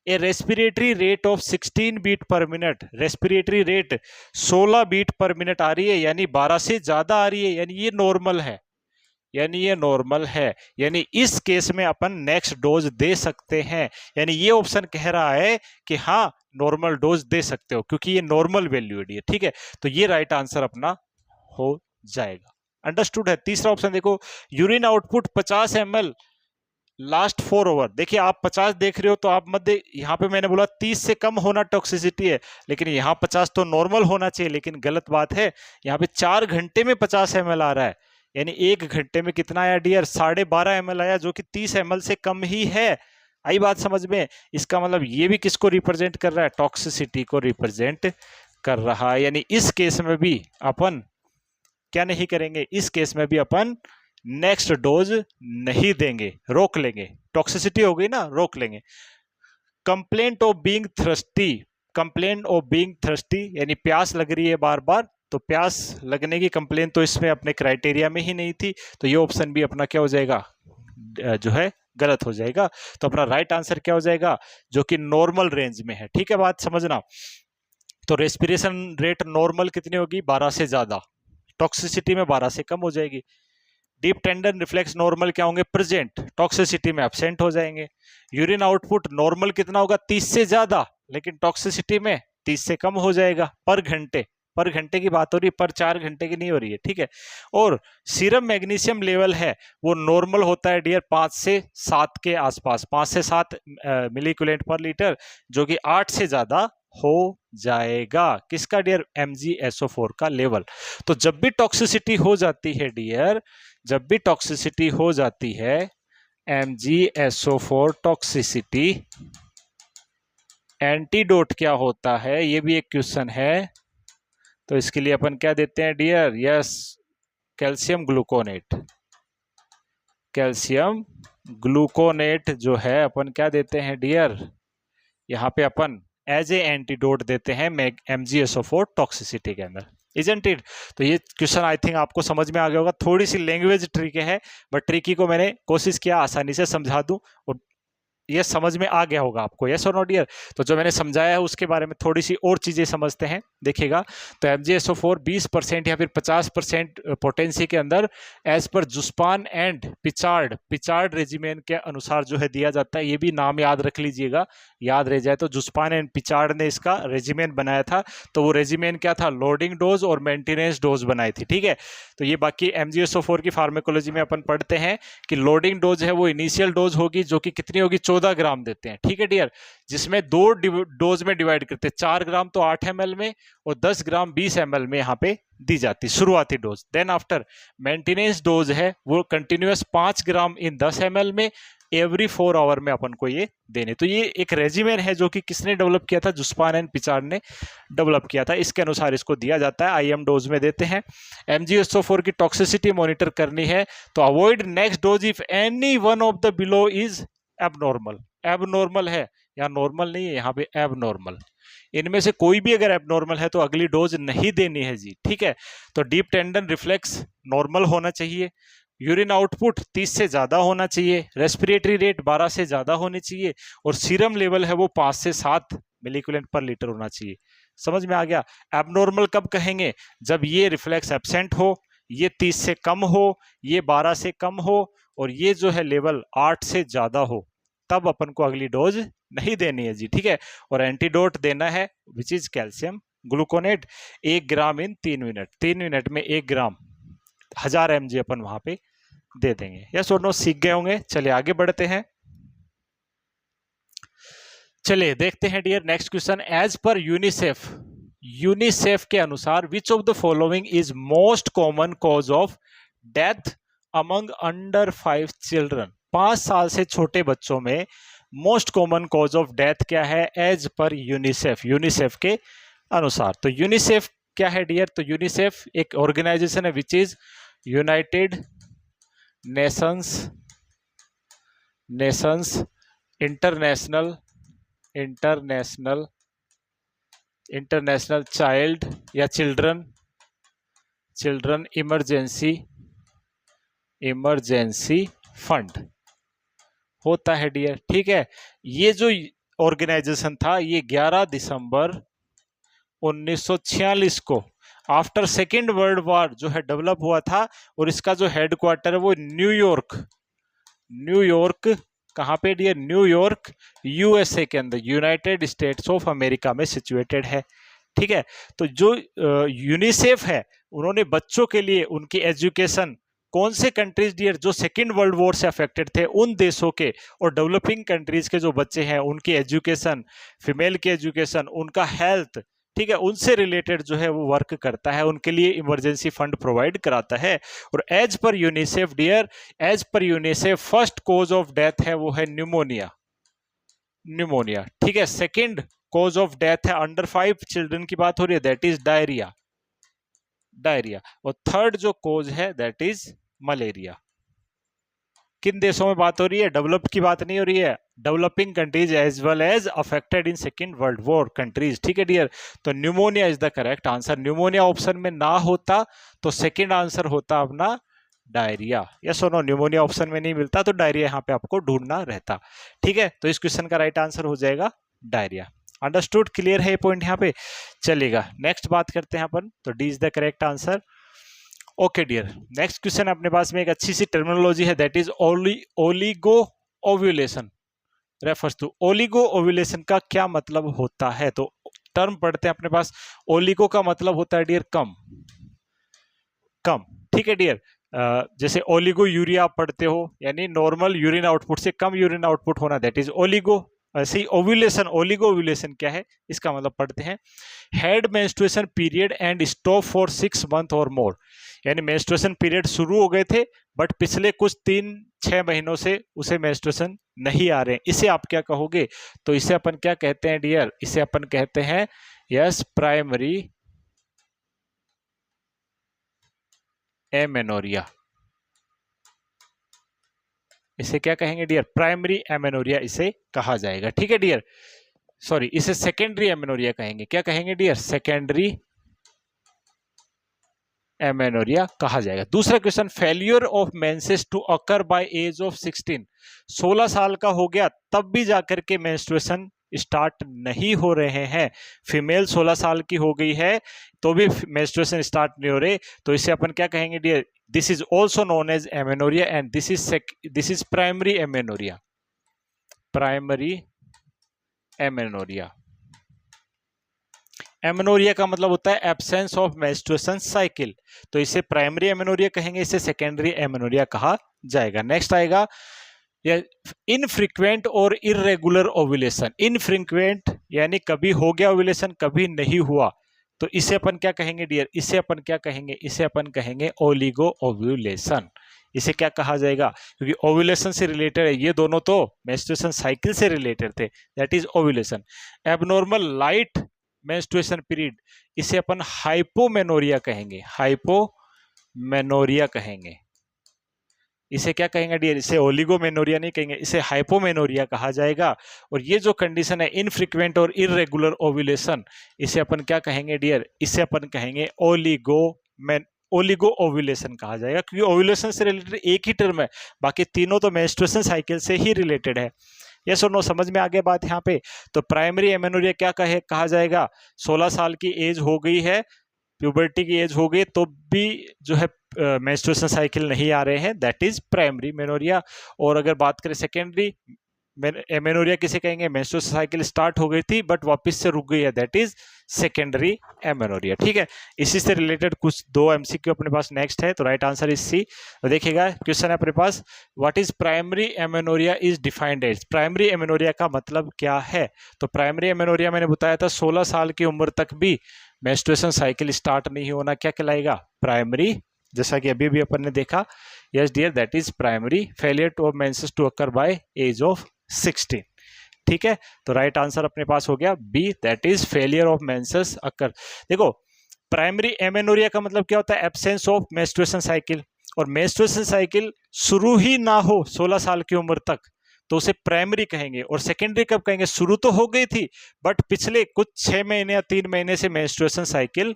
A respiratory rate of 16 beat per minute, respiratory rate 16 beat per minute आ रही है, यानी 12 से ज्यादा आ रही है, यानी ये नॉर्मल है, यानी इस केस में अपन नेक्स्ट डोज दे सकते हैं। यानी ये ऑप्शन कह रहा है कि हाँ नॉर्मल डोज दे सकते हो, क्योंकि ये नॉर्मल वैल्यू है, ठीक है। तो ये राइट आंसर अपना हो जाएगा, अंडरस्टूड है। तीसरा ऑप्शन देखो, urine output 50 ml last 4 hour. देखिए आप 50 देख रहे हो तो आप मत यहाँ पे मैंने बोला 30 से कम होना टॉक्सिसिटी है, लेकिन यहाँ 50 तो नॉर्मल होना चाहिए, लेकिन गलत बात है। यहाँ पे 4 घंटे में 50 ml आ रहा है, यानी 1 घंटे में कितना आया डियर, 12.5 ml आया, जो कि 30 ml से कम ही है। आई बात समझ में। इसका मतलब ये भी किसको रिप्रेजेंट कर रहा है, टॉक्सिसिटी को रिप्रेजेंट कर रहा है। यानी इस केस में भी अपन क्या नहीं करेंगे, इस केस में भी अपन नेक्स्ट डोज नहीं देंगे, रोक लेंगे। टॉक्सिसिटी हो गई ना, रोक लेंगे। कंप्लेंट ऑफ बीइंग थर्स्टी, यानी प्यास लग रही है बार बार, तो प्यास लगने की कंप्लेंट तो इसमें अपने क्राइटेरिया में ही नहीं थी, तो ये ऑप्शन भी अपना क्या हो जाएगा, जो है गलत हो जाएगा। तो अपना राइट आंसर क्या हो जाएगा, जो कि नॉर्मल रेंज में है, ठीक है, बात समझना। तो रेस्पिरेशन रेट नॉर्मल कितनी होगी, 12 से ज्यादा, टॉक्सिसिटी में 12 से कम हो जाएगी। डीप टेंडन रिफ्लेक्स नॉर्मल क्या होंगे, प्रेजेंट, टॉक्सिसिटी में एब्सेंट हो जाएंगे। यूरिन आउटपुट नॉर्मल कितना होगा, 30 से ज्यादा, लेकिन टॉक्सिसिटी में 30 से कम हो जाएगा। पर घंटे की बात हो रही है, पर 4 घंटे की नहीं हो रही है, ठीक है। और सीरम मैग्नीशियम लेवल है वो नॉर्मल होता है डियर 5 से 7 के आसपास, 5 से 7 मिली इक्विवेलेंट पर लीटर, जो कि 8 से ज्यादा हो जाएगा। किसका डियर, MgSO4 का लेवल। तो जब भी टॉक्सिसिटी हो जाती है डियर, जब भी टॉक्सिसिटी हो जाती है, MgSO4 टॉक्सिसिटी, एंटीडोट क्या होता है, ये भी एक क्वेश्चन है। तो इसके लिए अपन क्या देते हैं डियर, यस, कैल्शियम ग्लूकोनेट जो है अपन क्या देते हैं डियर, यहाँ पे अपन एज ए एंटीडोट देते हैं MgSO4 टॉक्सिसिटी के अंदर। Isn't it? तो ये क्वेश्चन आई थिंक आपको समझ में आ गया होगा। थोड़ी सी लैंग्वेज ट्रिकी है, बट ट्रिकी को मैंने कोशिश किया आसानी से समझा दूं, और ये समझ में आ गया होगा आपको। यस और नॉट डियर? तो जो मैंने समझाया है उसके बारे में थोड़ी सी और चीजें समझते हैं, देखिएगा। तो MgSO4 20% या फिर 50% पोटेंसी के अंदर एज पर जुस्पान एंड पिचार्ड रेजिमेन के अनुसार जो है दिया जाता है। ये भी नाम याद रख लीजिएगा, याद रह जाए तो। जुस्पान एंड पिचार्ड ने इसका रेजिमेन बनाया था, तो वो रेजिमेन क्या था? लोडिंग डोज और मेंटेनेंस डोज बनाई थी, ठीक है। तो ये बाकी MgSO4 की फार्मेकोलॉजी में अपन पढ़ते हैं कि लोडिंग डोज है वो इनिशियल डोज होगी, जो कि कितनी होगी? 14 ग्राम देते हैं, ठीक है डियर। जिसमें दो डोज में डिवाइड करते हैं, 4 ग्राम तो 8 ml में और 10 ग्राम 20 ml में यहाँ पे दी जाती शुरुआती dose. Then after maintenance dose है वो कंटिन्यूअस 5 ग्राम इन 10 ml में एवरी 4 आवर में अपन को ये देने। तो ये एक रेजिमेन है जो कि किसने डेवलप किया था? जुस्पान एंड पिचार्ड ने डेवलप किया था। इसके अनुसार इसको दिया जाता है, IM डोज में देते हैं। MgSO4 की टॉक्सिसिटी मॉनिटर करनी है तो avoid next dose if any one of the below is abnormal. Abnormal है, या नॉर्मल नहीं है, यहाँ पे एबनॉर्मल। इनमें से कोई भी अगर एबनॉर्मल है तो अगली डोज नहीं देनी है जी, ठीक है। तो डीप टेंडन रिफ्लेक्स नॉर्मल होना चाहिए, यूरिन आउटपुट 30 से ज्यादा होना चाहिए, रेस्पिरेटरी रेट 12 से ज्यादा होनी चाहिए, और सीरम लेवल है वो 5 से 7 मिलीक्यूलेंट पर लीटर होना चाहिए। समझ में आ गया? एबनॉर्मल कब कहेंगे? जब ये रिफ्लेक्स एब्सेंट हो, ये 30 से कम हो, ये 12 से कम हो, और ये जो है लेवल 8 से ज्यादा हो, तब अपन को अगली डोज नहीं देनी है जी, ठीक है। और एंटीडोट देना है which is calcium gluconate 1 gram in 3 minute. 3 minute में 1 ग्राम 1000 mg अपन वहां पे दे देंगे। यस और नो? सीख गए होंगे। चलिए आगे बढ़ते हैं। चलिए देखते हैं dear next question. As per UNICEF के अनुसार which of the following is most common cause of death among under 5 children? 5 साल से छोटे बच्चों में most common cause of death क्या है एज पर यूनिसेफ के अनुसार? तो यूनिसेफ क्या है डियर? तो यूनिसेफ एक ऑर्गेनाइजेशन है which is United Nations international child या चिल्ड्रन इमरजेंसी फंड होता है डियर, ठीक है। ये जो ऑर्गेनाइजेशन था ये 11 दिसंबर 1946 को आफ्टर सेकेंड वर्ल्ड वॉर जो है डेवलप हुआ था, और इसका जो हेडक्वार्टर है वो न्यूयॉर्क कहाँ पे डियर? न्यूयॉर्क USA के अंदर, यूनाइटेड स्टेट्स ऑफ अमेरिका में सिचुएटेड है, ठीक है। तो जो यूनिसेफ है उन्होंने बच्चों के लिए उनकी एजुकेशन कौन से कंट्रीज डियर जो सेकेंड वर्ल्ड वॉर से अफेक्टेड थे उन देशों के और डेवलपिंग कंट्रीज के जो बच्चे हैं उनकी एजुकेशन, फीमेल की एजुकेशन, उनका हेल्थ, ठीक है, उनसे रिलेटेड जो है वो वर्क करता है, उनके लिए इमरजेंसी फंड प्रोवाइड कराता है। और as per UNICEF dear, as per UNICEF first cause of death है वो है न्यूमोनिया, ठीक है। सेकेंड कॉज ऑफ डेथ है अंडर 5 चिल्ड्रन की बात हो रही है, दैट इज डायरिया, और थर्ड जो कॉज है दैट इज मलेरिया। किन देशों में बात हो रही है? डेवलप्ड की बात नहीं हो रही है, developing countries as well as affected in second world war countries, ठीक है डियर। तो pneumonia is the correct answer. Pneumonia option में ना होता तो सेकेंड आंसर होता अपना डायरिया। यस और नो? न्यूमोनिया ऑप्शन में नहीं मिलता तो डायरिया यहाँ पे आपको ढूंढना रहता, ठीक है। तो इस क्वेश्चन का राइट आंसर हो जाएगा डायरिया। अंडरस्टूड? क्लियर है ये पॉइंट यहाँ पे? चलेगा नेक्स्ट बात करते हैं अपन। तो D is the correct answer. Okay dear, next question अपने पास में एक अच्छी सी टर्मिनोलॉजी है that is oligo ovulation refers to. Oligo ovulation का क्या मतलब होता है? तो टर्म पढ़ते हैं अपने पास। ओलिगो का मतलब होता है डियर कम, ठीक है डियर। जैसे ओलिगो यूरिया आप पढ़ते हो, यानी नॉर्मल यूरिन आउटपुट से कम यूरिन आउटपुट होना, दैट इज ओलिगो। ऐसे ही ओव्यूलेशन, ओलिगो ओव्यूलेशन क्या है इसका मतलब पढ़ते हैं। Had menstruation period and stop for 6 month और मोर, यानी मेंस्ट्रुएशन पीरियड शुरू हो गए थे बट पिछले कुछ 3-6 महीनों से उसे मेंस्ट्रुएशन नहीं आ रहे हैं, इसे आप क्या कहोगे? तो इसे अपन क्या कहते हैं डियर? इसे अपन कहते हैं यस प्राइमरी एमेनोरिया। इसे क्या कहेंगे डियर? प्राइमरी एमेनोरिया इसे कहा जाएगा, ठीक है डियर। सॉरी, इसे सेकेंडरी एमेनोरिया कहेंगे। क्या कहेंगे डियर? सेकेंडरी एमेनोरिया कहा जाएगा। दूसरा question, failure of menses to occur by age of 16, 16 साल का हो गया तब भी जाकर के मेंस्ट्रुएशन स्टार्ट नहीं हो रहे हैं। फीमेल 16 साल की हो गई है तो भी मेंस्ट्रुएशन स्टार्ट नहीं हो रहे, तो इसे अपन क्या कहेंगे dear? This is also known as amenorrhoea and this is primary amenorrhoea. Primary amenorrhoea. Amenorrhoea का मतलब होता है एब्सेंस ऑफ मेंस्ट्रुएशन साइकिल, तो इसे प्राइमरी एमेनोरिया कहेंगे, इसे सेकेंडरी एमेनोरिया कहा जाएगा। नेक्स्ट आएगा इनफ्रीक्वेंट और इरेगुलर ओव्यूलेशन। इनफ्रीक्वेंट यानी कभी हो गया ओव्यूलेशन कभी नहीं हुआ, तो इसे अपन क्या कहेंगे डियर? इसे अपन क्या कहेंगे? इसे अपन कहेंगे ओलिगो ओव्यूलेशन। इसे क्या कहा जाएगा? क्योंकि ओव्यूलेशन से रिलेटेड है, ये दोनों तो मेंस्ट्रुएशन साइकिल से रिलेटेड थे, that is ovulation. Abnormal light menstruation period, इसे अपन हाइपोमेनोरिया कहेंगे, हाइपोमेनोरिया कहेंगे। इसे क्या कहेंगे डियर? इसे ओलिगोमेनोरिया नहीं कहेंगे, इसे हाइपोमेनोरिया कहा जाएगा। और ये जो कंडीशन है इनफ्रीक्वेंट और इरेगुलर ओव्यूलेशन, इसे अपन क्या कहेंगे डियर? इसे अपन कहेंगे ओलिगो ओव्यूलेशन कहा जाएगा, क्योंकि ओव्यूलेशन से रिलेटेड एक ही टर्म है, बाकी तीनों तो मेंस्ट्रुएशन साइकिल से ही रिलेटेड है। यस और नो, समझ में आ गया बात यहाँ पे? तो प्राइमरी एमेनोरिया क्या कहा जाएगा? 16 साल की एज हो गई है, प्यूबर्टी की एज हो गई तो भी जो है मेंस्ट्रुएशन साइकिल नहीं आ रहे हैं, दैट इज प्राइमरी मेनोरिया। और अगर बात करें सेकेंडरी एमेनोरिया किसे कहेंगे? मेंस्ट्रुएशन साइकिल स्टार्ट हो गई थी बट वापस से रुक गई है, दैट इज सेकेंडरी एमेनोरिया। ठीक है, इसी से रिलेटेड कुछ 2 एमसीक्यू अपने पास नेक्स्ट है, तो राइट आंसर इज सी। तो देखिएगा क्वेश्चन है अपने पास, what is primary amenorrhoea is defined as. Primary amenorrhoea का मतलब क्या है? तो प्राइमरी एमेनोरिया मैंने बताया था 16 साल की उम्र तक भी मेंस्ट्रुएशन साइकिल स्टार्ट नहीं होना क्या कहलाएगा? प्राइमरी। जैसा कि अभी भी अपन ने देखा, yes dear, that is primary. Failure to of menses to occur by age of 16। ठीक है, तो राइट आंसर अपने पास हो गया B, that is failure of menses occur. देखो, प्राइमरी एमेनोरिया का मतलब क्या होता है? एब्सेंस ऑफ मेंस्ट्रुएशन साइकिल, और मेंस्ट्रुएशन साइकिल शुरू ही ना हो 16 साल की उम्र तक, तो उसे प्राइमरी कहेंगे। और सेकेंडरी कब कहेंगे? शुरू तो हो गई थी बट पिछले कुछ 6 महीने या 3 महीने से मेंस्ट्रुएशन साइकिल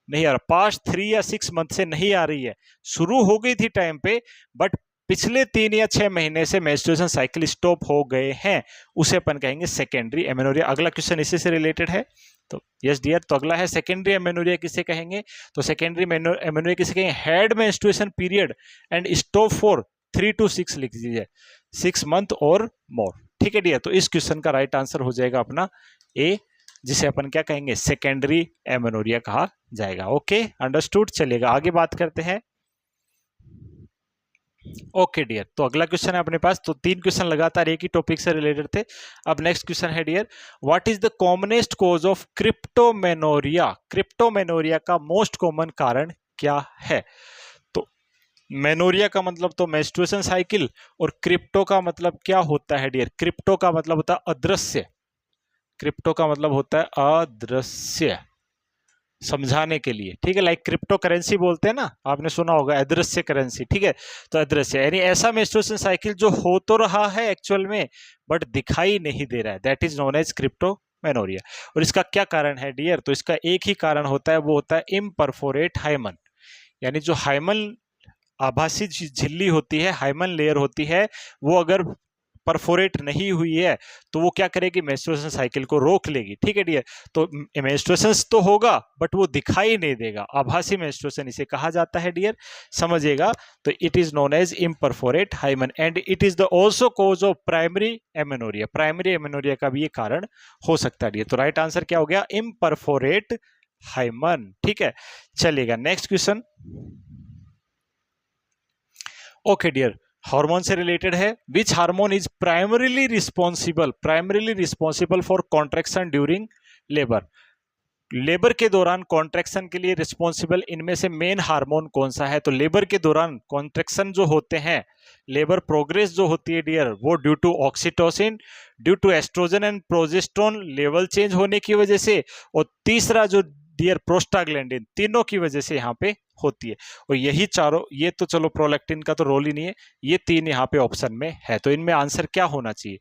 नहीं आ रहा, पास्ट 3 या 6 मंथ से नहीं आ रही है। शुरू हो गई थी टाइम पे बट पिछले 3 या 6 महीने से मेंस्ट्रुएशन साइकिल स्टॉप हो गए हैं, उसे अपन कहेंगे सेकेंडरी एमेनोरिया। अगला क्वेश्चन इसी से रिलेटेड है, तो यस डियर, तो अगला है सेकेंडरी एमेनोरिया किसे कहेंगे? तो सेकेंडरी एमेनोरिया किसे कहेंगे? Had menstruation period and stop for 3 to 6 लिख दीजिए, 6 मंथ और मोर। ठीक है डियर, तो इस क्वेश्चन का राइट आंसर हो जाएगा अपना ए, जिसे अपन क्या कहेंगे? सेकेंडरी एमेनोरिया कहा जाएगा। Okay, understood. चलिएगा आगे बात करते हैं। ओके डियर, तो अगला क्वेश्चन है अपने पास, तो 3 क्वेश्चन लगातार एक ही टॉपिक से रिलेटेड थे। अब नेक्स्ट क्वेश्चन है dear, what is the commonest cause of cryptomenorrhoea. Cryptomenorrhoea का मोस्ट कॉमन कारण क्या है? तो मेनोरिया का मतलब तो मेंस्ट्रुएशन साइकिल, और क्रिप्टो का मतलब क्या होता है डियर? क्रिप्टो का मतलब होता है अदृश्य। क्रिप्टो का मतलब होता है अदृश्य, समझाने के लिए। ठीक है, लाइक क्रिप्टो करेंसी बोलते हैं ना, आपने सुना होगा, अदृश्य करेंसी। ठीक है, तो अदृश्य यानी ऐसा मेंस्ट्रुएशन साइकिल जो हो तो रहा है एक्चुअल में बट दिखाई नहीं दे रहा है, दैट इज नोन एज क्रिप्टोमेनोरिया। और इसका क्या कारण है डियर? तो इसका एक ही कारण होता है, वो होता है इम्परफोरेट हाइमन, यानी जो हाइमन आभासी झिल्ली होती है, हाइमन लेयर होती है, वो अगर परफोरेट नहीं हुई है तो वो क्या करेगी? मेंस्ट्रुएशन साइकिल को रोक लेगी। ठीक है डियर, तो मेंस्ट्रुएशन तो होगा बट वो दिखाई नहीं देगा, आभासी मेंस्ट्रुएशन इसे कहा जाता है डियर, समझिएगा। तो it is known as imperforate hymen and it is the also cause of primary amenorrhoea. Primary amenorrhoea का भी ये कारण हो सकता है डियर। तो राइट आंसर क्या हो गया? Imperforate hymen. ठीक है, चलिएगा next question. Okay dear, hormone से रिलेटेड है। Which hormone is primarily responsible for contraction during labour. Labour के दौरान कॉन्ट्रैक्शन के लिए रिस्पॉन्सिबल इनमें से मेन हार्मोन कौन सा है? तो लेबर के दौरान कॉन्ट्रैक्शन जो होते हैं, लेबर प्रोग्रेस जो होती है डियर, वो due to oxytocin, due to oestrogen and progesterone level change होने की वजह से, और तीसरा जो डियर प्रोस्टाग्लैंडिन, तीनों की वजह से यहाँ पे होती है। और यही चारों, ये तो चलो प्रोलैक्टिन का तो रोल ही नहीं है, ये 3 यहाँ पे ऑप्शन में है, तो इनमें आंसर क्या होना चाहिए?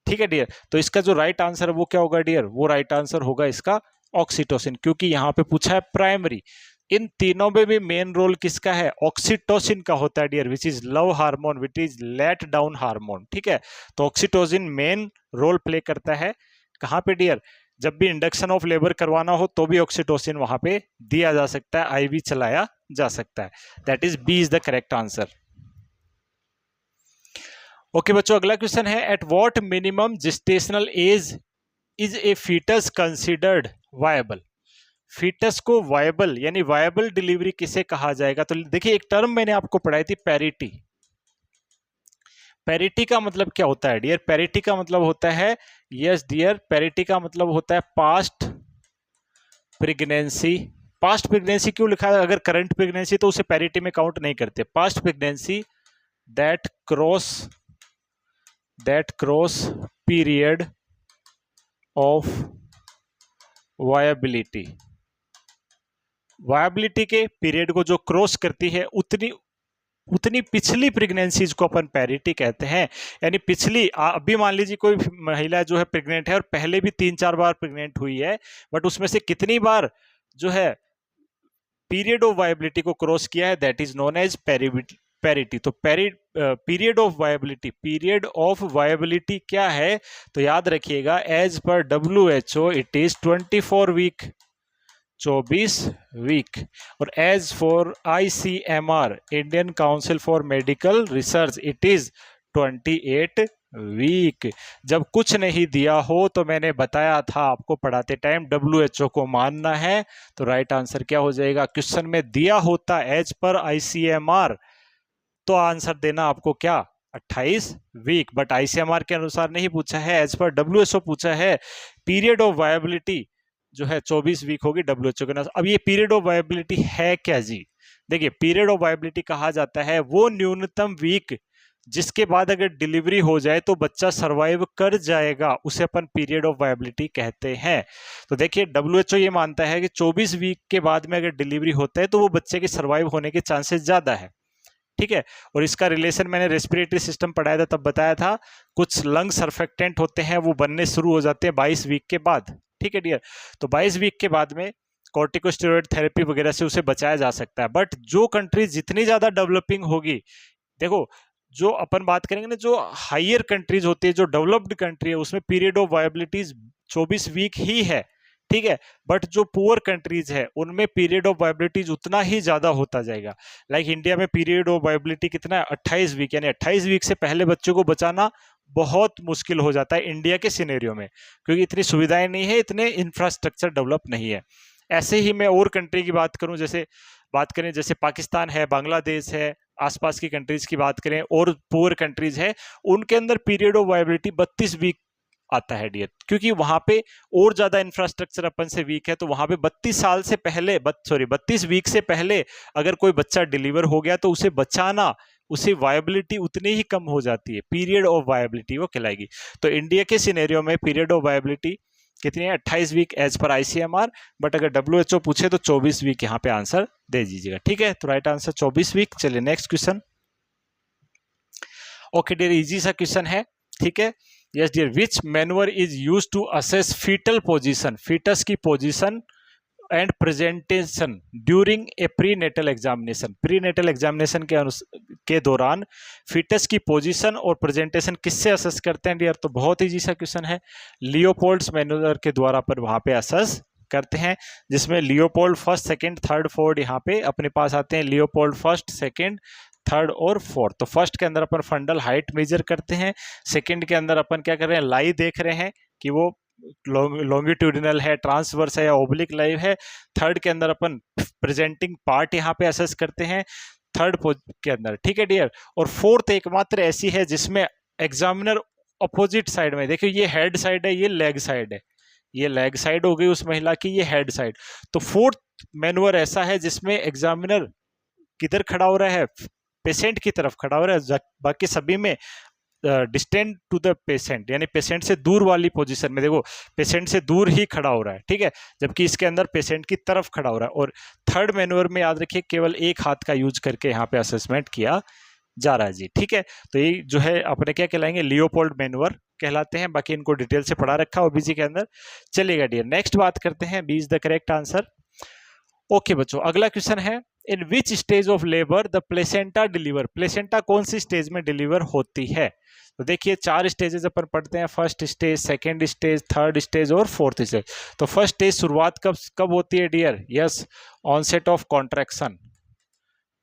ठीक है डियर, तो इसका जो राइट आंसर है वो क्या होगा डियर? वो राइट आंसर होगा इसका ऑक्सीटोसिन, क्योंकि यहाँ पे पूछा है प्राइमरी, इन तीनों में भी मेन रोल किसका है? ऑक्सीटोसिन का होता है dear, which is love hormone, which is let down hormone. ठीक है, तो ऑक्सीटोसिन मेन रोल प्ले करता है कहाँ पे डियर? जब भी इंडक्शन ऑफ लेबर करवाना हो तो भी ऑक्सीटोसिन वहां पे दिया जा सकता है, आईवी चलाया जा सकता है। That is B is the correct answer. Okay बच्चों, अगला क्वेश्चन है, at what minimum gestational age is a foetus considered viable? Foetus को वायबल यानी वायबल डिलीवरी किसे कहा जाएगा? तो देखिए, एक टर्म मैंने आपको पढ़ाई थी, पैरिटी। पैरिटी का मतलब क्या होता है डियर? पैरिटी का मतलब होता है, यस डियर, पैरिटी का मतलब होता है पास्ट प्रेगनेंसी। पास्ट प्रेगनेंसी क्यों लिखा है? अगर करंट प्रेगनेंसी तो उसे पैरिटी में काउंट नहीं करते। Past pregnancy that cross period of viability. Viability के पीरियड को जो क्रॉस करती है उतनी पिछली प्रेगनेंसीज को अपन पैरिटी कहते हैं। यानी पिछली, अभी मान लीजिए कोई महिला जो है प्रेग्नेंट है और पहले भी 3-4 बार प्रेग्नेंट हुई है, बट उसमें से कितनी बार जो है पीरियड ऑफ वायबिलिटी को क्रॉस किया है, that is known as parity. तो पीरियड ऑफ वायबिलिटी क्या है? तो याद रखिएगा, as per WHO it is 24 week, 24 week. और as for ICMR, Indian Council for Medical Research, it is 28 week. जब कुछ नहीं दिया हो तो मैंने बताया था आपको पढ़ाते टाइम, WHO को मानना है। तो राइट आंसर क्या हो जाएगा? क्वेश्चन में दिया होता एज पर ICMR तो आंसर देना आपको क्या? 28 वीक। बट ICMR के अनुसार नहीं पूछा है, एज पर WHO पूछा है। पीरियड ऑफ वायबिलिटी जो है 24 वीक होगी WHO के अनुसार। अब ये पीरियड ऑफ वायबिलिटी है क्या जी? देखिए, पीरियड ऑफ वायबिलिटी कहा जाता है वो न्यूनतम वीक जिसके बाद अगर डिलीवरी हो जाए तो बच्चा सरवाइव कर जाएगा, उसे अपन पीरियड ऑफ वायबिलिटी कहते हैं। तो देखिए, WHO ये मानता है कि 24 वीक के बाद में अगर डिलीवरी होता है तो वो बच्चे के सरवाइव होने के चांसेस ज्यादा है। ठीक है, और इसका रिलेशन मैंने रेस्पिरेटरी सिस्टम पढ़ाया था, तब बताया था कुछ लंग सर्फेक्टेंट होते हैं वो बनने शुरू हो जाते हैं 22 वीक के बाद। ठीक है डियर, तो 22 वीक के बाद में कॉर्टिकोस्टेरॉइड थेरेपी वगैरह से उसे बचाया जा सकता है। बट जो कंट्री जितनी ज्यादा डेवलपिंग होगी, देखो जो अपन बात करेंगे ना, जो हायर कंट्रीज होती है, जो डेवलप्ड कंट्री है, उसमें पीरियड ऑफ वायबिलिटीज 24 वीक ही है। ठीक है, बट जो पुअर कंट्रीज है उनमें पीरियड ऑफ वायबिलिटीज उतना ही ज्यादा होता जाएगा। लाइक इंडिया में पीरियड ऑफ वायबिलिटी कितना है? 28 वीक। यानी 28 वीक से पहले बच्चों को बचाना बहुत मुश्किल हो जाता है इंडिया के सिनेरियो में, क्योंकि इतनी सुविधाएं नहीं है, इतने इंफ्रास्ट्रक्चर डेवलप नहीं है। ऐसे ही मैं और कंट्री की बात करूं, जैसे पाकिस्तान है, बांग्लादेश है, आसपास की कंट्रीज की बात करें और पुअर कंट्रीज है, उनके अंदर पीरियड ऑफ वायबिलिटी 32 वीक आता है डियर, क्योंकि वहां पे और ज्यादा इंफ्रास्ट्रक्चर अपन से वीक है। तो वहां पे 32 वीक से पहले अगर कोई बच्चा डिलीवर हो गया तो उसे बचाना, उसे वायबिलिटी उतनी ही कम हो जाती है, पीरियड ऑफ वायबिलिटी वो कहलाएगी। तो इंडिया के सिनेरियो में पीरियड ऑफ वायबिलिटी कितनी है? 28 वीक एज पर ICMR। बट अगर WHO पूछे तो 24 वीक यहाँ पे आंसर दे दीजिएगा। ठीक है, तो राइट आंसर 24 वीक। चलिए next question. Okay dear, easy सा क्वेश्चन है। ठीक है, yes dear, which manoeuvre is used to assess fetal position, fetus की position and presentation during a prenatal examination. Prenatal examination के दौरान फीटस की पोजीशन और प्रेजेंटेशन किससे असेस करते हैं डियर? तो बहुत इजी सा क्वेश्चन है, लियोपोल्ड्स मैन्युअर के द्वारा पर वहां पे असेस करते हैं, जिसमें Leopold first, second, third, fourth यहाँ पे अपने पास आते हैं। लियोपोल्ड फर्स्ट, सेकंड, थर्ड और फोर्थ। तो फर्स्ट के अंदर अपन फंडल हाइट मेजर करते हैं, सेकंड के अंदर अपन क्या कर रहे हैं? लाई देख रहे हैं कि वो लॉन्गिट्यूडिनल है, ट्रांसवर्स है या ओब्लिक लाइव है। थर्ड के अंदर अपन प्रेजेंटिंग पार्ट यहाँ पे असेस करते हैं थर्ड के अंदर। ठीक है डियर, और फोर्थ एकमात्र ऐसी है जिसमें एग्जामिनर अपोजिट साइड में, देखिए ये हेड साइड है, ये लेग साइड है, ये लेग साइड हो गई उस महिला की, ये हेड साइड। तो फोर्थ मैनुअर ऐसा है जिसमें एग्जामिनर किधर खड़ा हो रहा है? पेशेंट की तरफ खड़ा हो रहा है। बाकी सभी में डिस्टेंट टू द पेशेंट, यानी पेशेंट से दूर वाली पोजीशन में, देखो पेशेंट से दूर ही खड़ा हो रहा है। ठीक है, जबकि इसके अंदर पेशेंट की तरफ खड़ा हो रहा है। और थर्ड मैनुअर में याद रखिए केवल एक हाथ का यूज करके यहाँ पे असेसमेंट किया जा रहा है जी। ठीक है, तो ये जो है अपने क्या कहलाएंगे? लियोपोल्ड मैनुअर कहलाते हैं। बाकी इनको डिटेल से पढ़ा रखा है OBG के अंदर। चलेगा डियर, नेक्स्ट बात करते हैं, B is the correct answer. Okay बच्चों, अगला क्वेश्चन है, in which stage of labour the placenta deliver, placenta कौन सी स्टेज में डिलीवर होती है? तो देखिए 4 स्टेजेस अपन पढ़ते हैं, first stage, second stage, third stage और फोर्थ स्टेज। तो फर्स्ट स्टेज शुरुआत कब कब होती है dear? Yes, onset of contraction,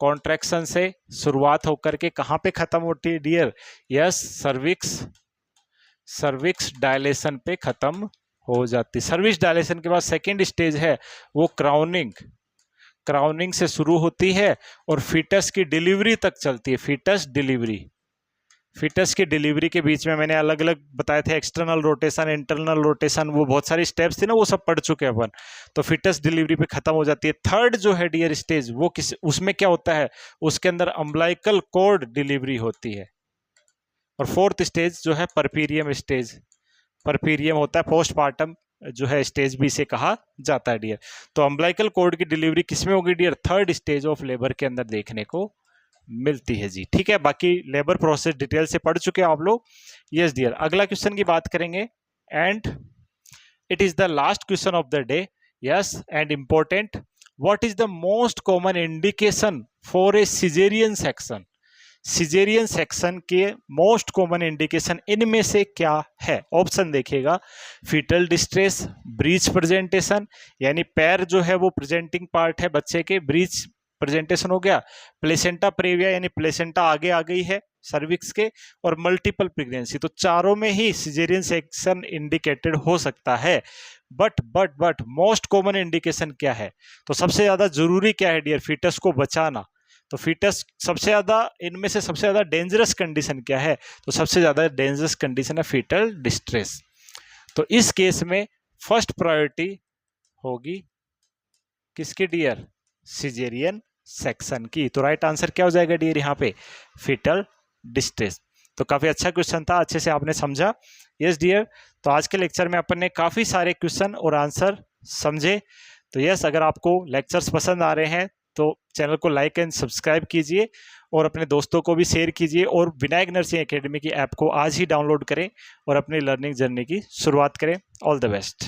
contraction से शुरुआत होकर के कहां पे खत्म होती है डियर? यस, सर्विक्स डायलेशन पे खत्म हो जाती है। सर्विस डायलेशन के बाद सेकेंड स्टेज है वो क्राउनिंग, क्राउनिंग से शुरू होती है और फीटस की डिलीवरी तक चलती है। फीटस डिलीवरी, फीटस की डिलीवरी के बीच में मैंने अलग अलग बताए थे, एक्सटर्नल रोटेशन, इंटरनल रोटेशन, वो बहुत सारी स्टेप्स थी ना, वो सब पढ़ चुके हैं अपन। तो फीटस डिलीवरी पे खत्म हो जाती है। थर्ड जो है डियर स्टेज, वो किस, उसमें क्या होता है, उसके अंदर अम्बलाइकल कॉर्ड डिलीवरी होती है। और फोर्थ स्टेज जो है परपीरियम स्टेज, परपीरियम होता है, पोस्टमार्टम जो है स्टेज भी इसे कहा जाता है डियर। तो अम्बलाइकल कॉर्ड की डिलीवरी किसमें होगी dear? Third stage of labour के अंदर देखने को मिलती है जी। ठीक है, बाकी लेबर प्रोसेस डिटेल से पढ़ चुके हैं आप लोग। यस डियर, अगला क्वेश्चन की बात करेंगे and it is the last question of the day. Yes, and important, what is the most common indication for a caesarean section? Caesarean section के मोस्ट कॉमन इंडिकेशन इनमें से क्या है? ऑप्शन देखिएगा, फीटल डिस्ट्रेस, ब्रीच प्रेजेंटेशन, यानी पैर जो है वो प्रेजेंटिंग पार्ट है बच्चे के, ब्रीच प्रेजेंटेशन हो गया, प्लेसेंटा प्रेविया यानी प्लेसेंटा आगे आ गई है सर्विक्स के, और मल्टीपल प्रेगनेंसी। तो चारों में ही सिजेरियन सेक्शन इंडिकेटेड हो सकता है। बट मोस्ट कॉमन इंडिकेशन क्या है? तो सबसे ज्यादा जरूरी क्या है डियर? फीटस को बचाना। तो फीटस सबसे ज्यादा, इनमें से सबसे ज्यादा डेंजरस कंडीशन क्या है? तो सबसे ज्यादा डेंजरस कंडीशन है फीटल डिस्ट्रेस। तो इस केस में फर्स्ट प्रायोरिटी होगी किसकी डियर? सिजेरियन सेक्शन की। तो राइट आंसर क्या हो जाएगा डियर यहाँ पे? Foetal distress. तो काफी अच्छा क्वेश्चन था, अच्छे से आपने समझा। यस डियर, तो आज के लेक्चर में अपन ने काफी सारे क्वेश्चन और आंसर समझे। तो यस, अगर आपको लेक्चर्स पसंद आ रहे हैं तो चैनल को लाइक एंड सब्सक्राइब कीजिए और अपने दोस्तों को भी शेयर कीजिए, और विनायक नर्सिंग एकेडमी की ऐप को आज ही डाउनलोड करें और अपनी लर्निंग जर्नी की शुरुआत करें। All the best.